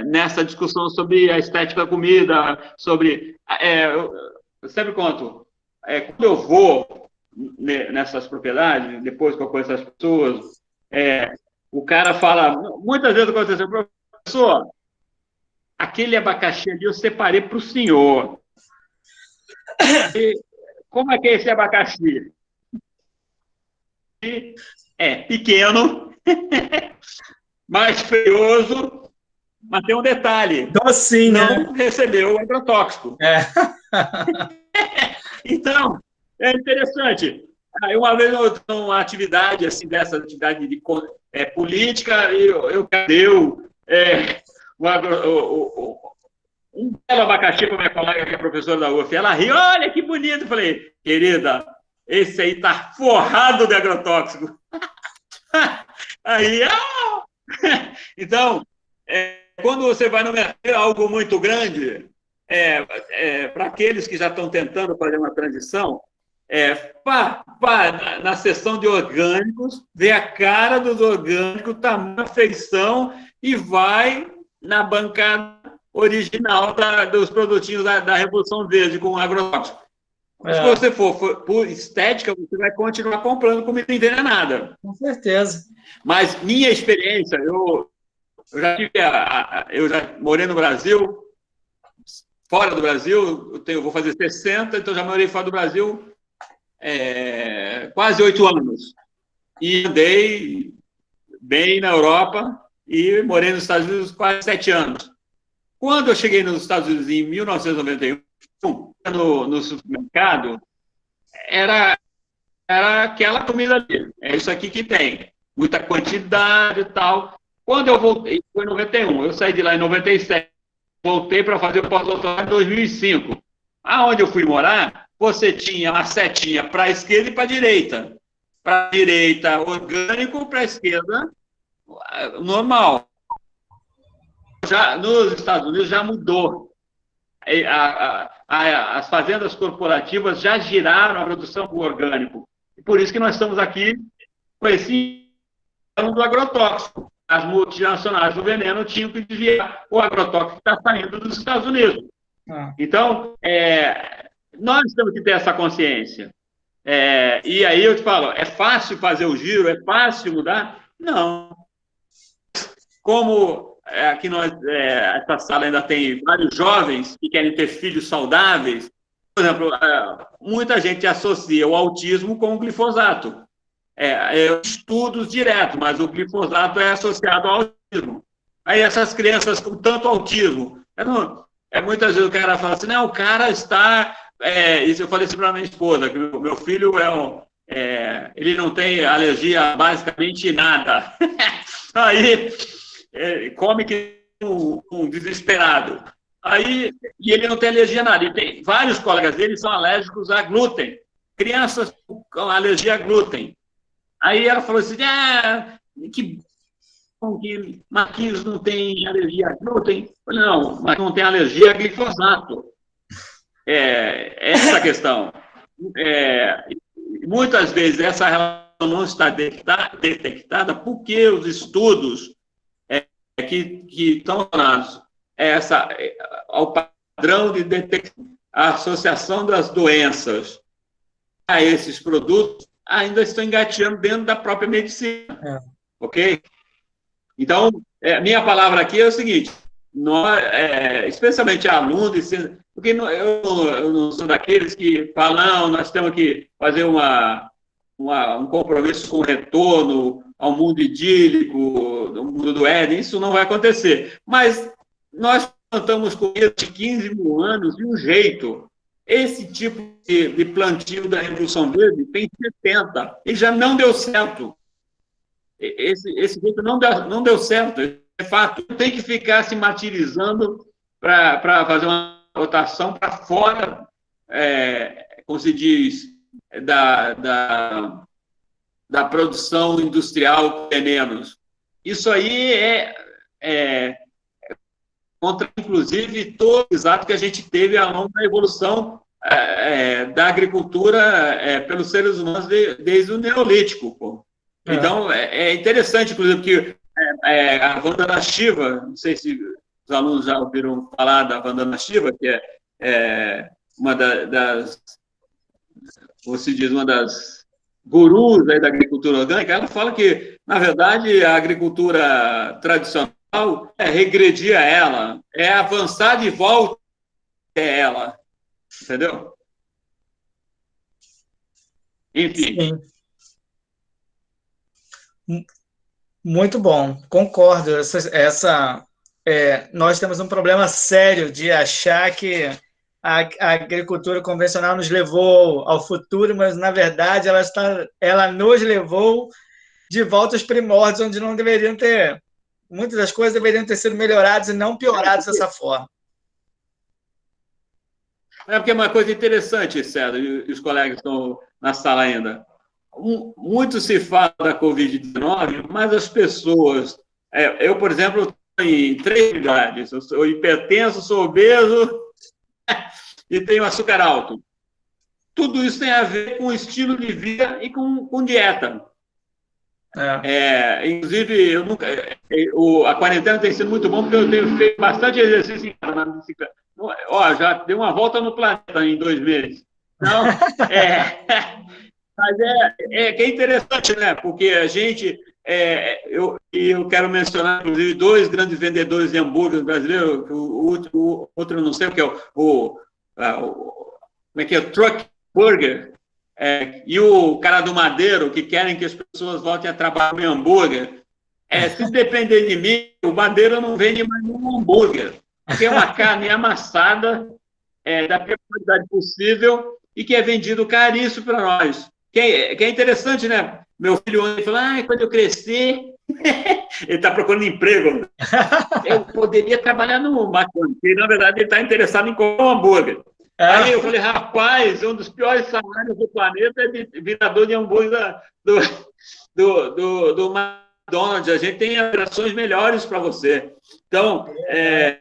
Nessa discussão sobre a estética da comida, sobre... eu sempre conto, quando eu vou nessas propriedades, depois que eu conheço as pessoas, o cara fala, muitas vezes aconteceu, professor, aquele abacaxi ali eu separei para o senhor. E como é que é esse abacaxi? É pequeno, mais feioso, mas tem um detalhe. Docinho, não recebeu agrotóxico. Então, é interessante. Aí uma vez eu estou numa atividade, assim, dessa atividade de política, e eu deu um belo abacaxi para minha colega, que é professora da UF. Ela riu, olha que bonito. Eu falei, querida, esse aí está forrado de agrotóxico. Aí, então, quando você vai no mercado, algo muito grande, para aqueles que já estão tentando fazer uma transição, na seção de orgânicos, vê a cara dos orgânicos, tamanho, feição, e vai na bancada original dos produtinhos da Revolução Verde, com agrotóxico. Se você for por estética, você vai continuar comprando comida envenenada. Com certeza. Mas minha experiência, eu já morei no Brasil, fora do Brasil, vou fazer 60, então já morei fora do Brasil quase 8 anos. E andei bem na Europa e morei nos Estados Unidos quase 7 anos. Quando eu cheguei nos Estados Unidos em 1991, no supermercado, era aquela comida ali. É isso aqui que tem. Muita quantidade e tal. Quando eu voltei, foi em 91. Eu saí de lá em 97. Voltei para fazer o pós-doutorado em 2005. Aonde eu fui morar, você tinha uma setinha para a esquerda e para a direita. Para a direita, orgânico, para a esquerda, normal. Já, nos Estados Unidos já mudou. As fazendas corporativas já giraram a produção do orgânico. E por isso que nós estamos aqui com esse do agrotóxico. As multinacionais do veneno tinham que desviar o agrotóxico que está saindo dos Estados Unidos. Então, nós temos que ter essa consciência. E aí eu te falo, é fácil fazer o giro? É fácil mudar? Não. Como aqui essa sala ainda tem vários jovens que querem ter filhos saudáveis, por exemplo, muita gente associa o autismo com o glifosato. Estudos diretos, mas o glifosato é associado ao autismo. Aí essas crianças com tanto autismo, muitas vezes o cara fala assim, não, o cara está... isso eu falei assim para minha esposa, que meu filho ele não tem alergia a basicamente nada. Aí, come que um desesperado. Aí, e ele não tem alergia a nada. E tem vários colegas dele são alérgicos a glúten. Crianças com alergia a glúten. Aí ela falou assim, que bom que Marquinhos não tem alergia a glúten. Eu falei, não, mas não tem alergia a glifosato. Essa a questão. Muitas vezes essa relação não está detectada porque os estudos que estão relacionados ao padrão de detecção, a associação das doenças a esses produtos ainda estão engateando dentro da própria medicina. Ok? Então, minha palavra aqui é o seguinte, nós, especialmente alunos, porque eu não sou daqueles que falam, não, nós temos que fazer um compromisso com o retorno ao mundo idílico, do mundo do Éden, isso não vai acontecer. Mas nós plantamos coisa de 15 mil anos de um jeito. Esse tipo de plantio da Revolução Verde tem 70 e já não deu certo. Esse jeito não deu certo, é fato. Tem que ficar se martirizando para fazer uma rotação para fora, como se diz, da produção industrial de venenos. Isso aí contra, inclusive, todo o exato que a gente teve ao longo da evolução da agricultura pelos seres humanos desde o Neolítico. Pô. Então, é interessante, inclusive, que a Vandana Shiva, não sei se os alunos já ouviram falar da Vandana Shiva, que é uma das, como se diz, uma das gurus aí da agricultura orgânica. Ela fala que, na verdade, a agricultura tradicional é regredir a ela, é avançar de volta a ela, entendeu? Enfim. Sim. Muito bom, concordo. Nós temos um problema sério de achar que a agricultura convencional nos levou ao futuro, mas, na verdade, ela nos levou de volta aos primórdios, onde não deveriam ter... Muitas das coisas deveriam ter sido melhoradas e não pioradas dessa forma. Porque é uma coisa interessante, César, e os colegas estão na sala ainda. Muito se fala da Covid-19, mas as pessoas... eu, por exemplo, estou em 3 idades. Eu sou hipertenso, sou obeso e tenho açúcar alto. Tudo isso tem a ver com estilo de vida e com dieta. Inclusive, a quarentena tem sido muito bom porque eu tenho feito bastante exercício na bicicleta. Já dei uma volta no planeta em 2 meses. Então, mas que é interessante, né? Porque a gente... eu quero mencionar, inclusive, 2 grandes vendedores de hambúrguer brasileiros, o outro eu não sei, que é como é que é? O Truck Burger, e o cara do Madeiro, que querem que as pessoas voltem a trabalhar em hambúrguer. Se depender de mim, o Madeiro não vende mais um hambúrguer, porque é uma carne amassada, da pior qualidade possível, e que é vendido caríssimo para nós. Que é interessante, né? Meu filho ontem falou, quando eu crescer, ele está procurando emprego. Eu poderia trabalhar no McDonald's, porque, na verdade, ele está interessado em comer um hambúrguer. Aí eu falei, rapaz, um dos piores salários do planeta é de virador de hambúrguer do McDonald's. A gente tem operações melhores para você. Então, é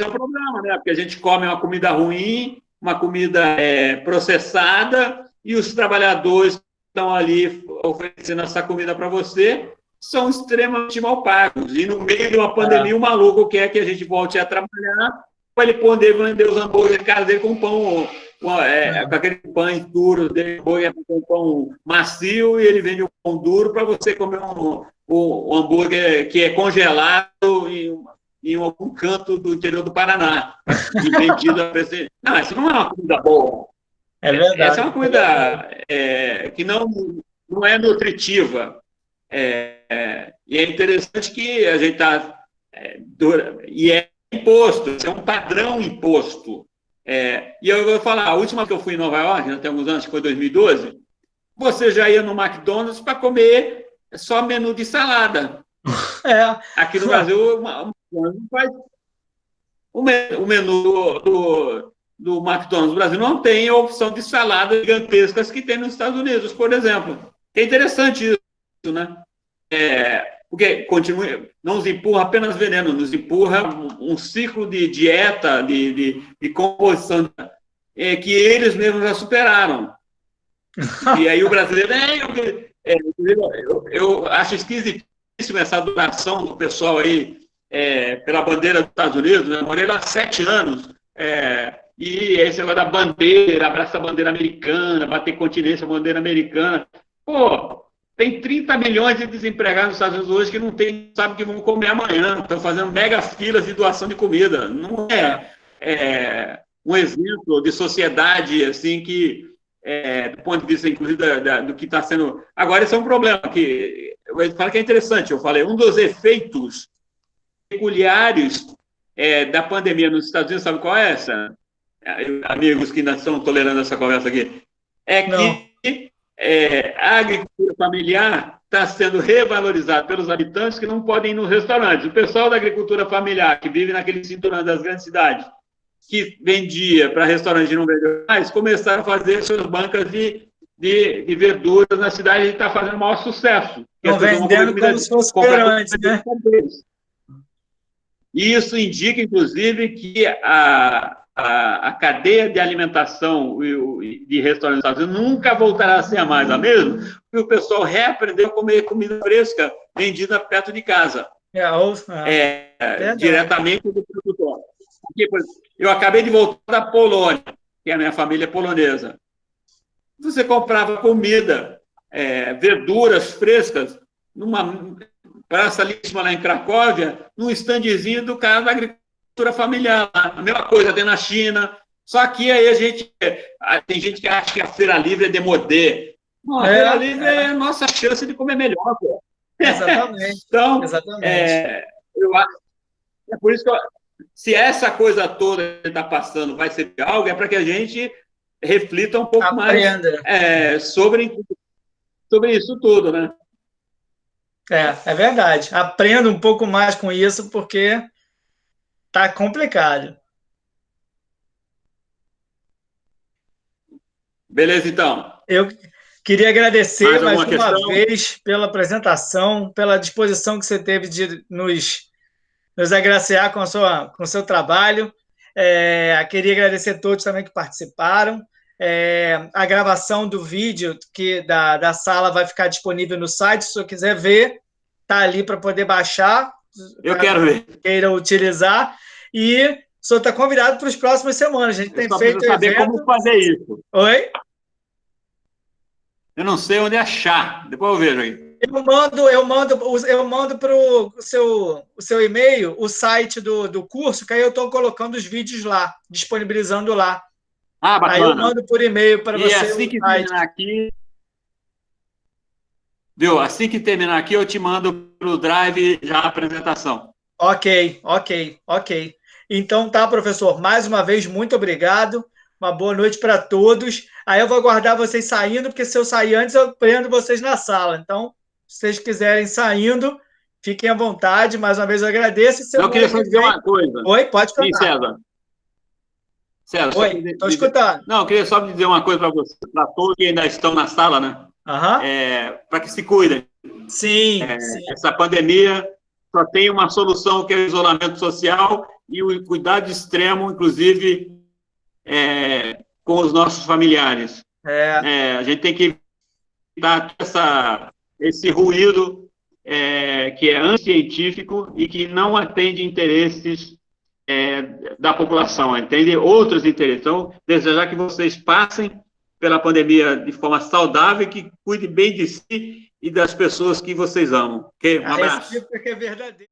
um problema, né? Porque a gente come uma comida ruim, uma comida processada, e os trabalhadores que estão ali oferecendo essa comida para você são extremamente mal pagos. E no meio de uma pandemia, o maluco quer que a gente volte a trabalhar para ele poder vender os hambúrgueres de casa dele com pão, com aquele pão duro dele, com pão macio, e ele vende o pão duro para você comer um hambúrguer que é congelado em algum canto do interior do Paraná, e vendido a preço. Não, isso não é uma comida boa. É verdade. Essa é uma comida que não é nutritiva. E é interessante que a gente está... e é imposto, é um padrão imposto. E eu vou falar, a última que eu fui em Nova York, tem alguns anos, que foi 2012, você já ia no McDonald's para comer só menu de salada. Aqui no Brasil, o menu do McDonald's no Brasil não tem a opção de saladas gigantescas que tem nos Estados Unidos, por exemplo. É interessante isso, né? Porque continua, não nos empurra apenas veneno, nos empurra um ciclo de dieta, de composição, que eles mesmos já superaram. E aí o brasileiro... eu acho esquisitíssima essa adoração do pessoal aí pela bandeira dos Estados Unidos, né? Eu morei lá há 7 anos, e esse negócio da bandeira, abraça a bandeira americana, bater continência a bandeira americana. Pô, tem 30 milhões de desempregados nos Estados Unidos hoje que não sabem o que vão comer amanhã, estão fazendo mega filas de doação de comida. Não é um exemplo de sociedade assim que, do ponto de vista, inclusive, do que está sendo... Agora, esse é um problema que eu falo que é interessante. Eu falei, um dos efeitos peculiares da pandemia nos Estados Unidos, sabe qual é essa? Amigos que ainda estão tolerando essa conversa aqui, que a agricultura familiar está sendo revalorizada pelos habitantes que não podem ir nos restaurantes. O pessoal da agricultura familiar, que vive naquele cinturão das grandes cidades, que vendia para restaurantes e não vendeu mais, começaram a fazer suas bancas de verduras na cidade e está fazendo o maior sucesso. Estão vendendo como se fosse antes, né? E isso indica, inclusive, que a cadeia de alimentação de restaurantes nos Estados Unidos nunca voltará a ser mais a mesma, porque o pessoal reaprendeu a comer comida fresca vendida perto de casa. Diretamente do produtor. Porque, eu acabei de voltar da Polônia, que a minha família é polonesa. Você comprava comida, verduras frescas, numa praça líssima lá em Cracóvia, num estandezinho do cara da agricultura familiar. A mesma coisa tem na China. Só que aí tem gente que acha que a feira livre é demodê. Não, a feira livre é a nossa chance de comer melhor. Pô. Exatamente. Então, exatamente. Eu acho, por isso que se essa coisa toda que está passando vai ser algo, é para que a gente reflita um pouco mais sobre isso tudo, né? É verdade. Aprenda um pouco mais com isso, porque tá complicado. Beleza, então. Eu queria agradecer mais uma vez pela apresentação, pela disposição que você teve de nos agraciar com o seu trabalho. Queria agradecer a todos também que participaram. A gravação do vídeo da sala vai ficar disponível no site. Se você quiser ver, está ali para poder baixar. Eu quero ver. Queira utilizar. E o senhor está convidado para as próximas semanas. A gente tem feito saber evento. Como fazer isso. Oi? Eu não sei onde achar. Depois eu vejo aí. Eu mando para o seu e-mail o site do curso, que aí eu estou colocando os vídeos lá, disponibilizando lá. Ah, bacana. Aí eu mando por e-mail para você. E assim que terminar aqui... Viu? Assim que terminar aqui, eu te mando para o Drive já a apresentação. Ok. Então tá, professor. Mais uma vez, muito obrigado. Uma boa noite para todos. Aí eu vou aguardar vocês saindo, porque se eu sair antes, eu prendo vocês na sala. Então, se vocês quiserem saindo, fiquem à vontade. Mais uma vez, eu agradeço. Eu queria só dizer uma coisa. Oi, pode falar. Sim, César. Oi, estou escutando. Não, eu queria só dizer uma coisa para vocês, para todos que ainda estão na sala, né? Para que se cuidem. Sim. Essa pandemia só tem uma solução, que é o isolamento social e o cuidado extremo, inclusive, com os nossos familiares. A gente tem que evitar esse ruído que é anticientífico e que não atende interesses da população, entende? Outros interesses. Então, desejar que vocês passem pela pandemia de forma saudável e que cuidem bem de si e das pessoas que vocês amam. Okay? Um abraço. Esse tipo que é verdadeiro.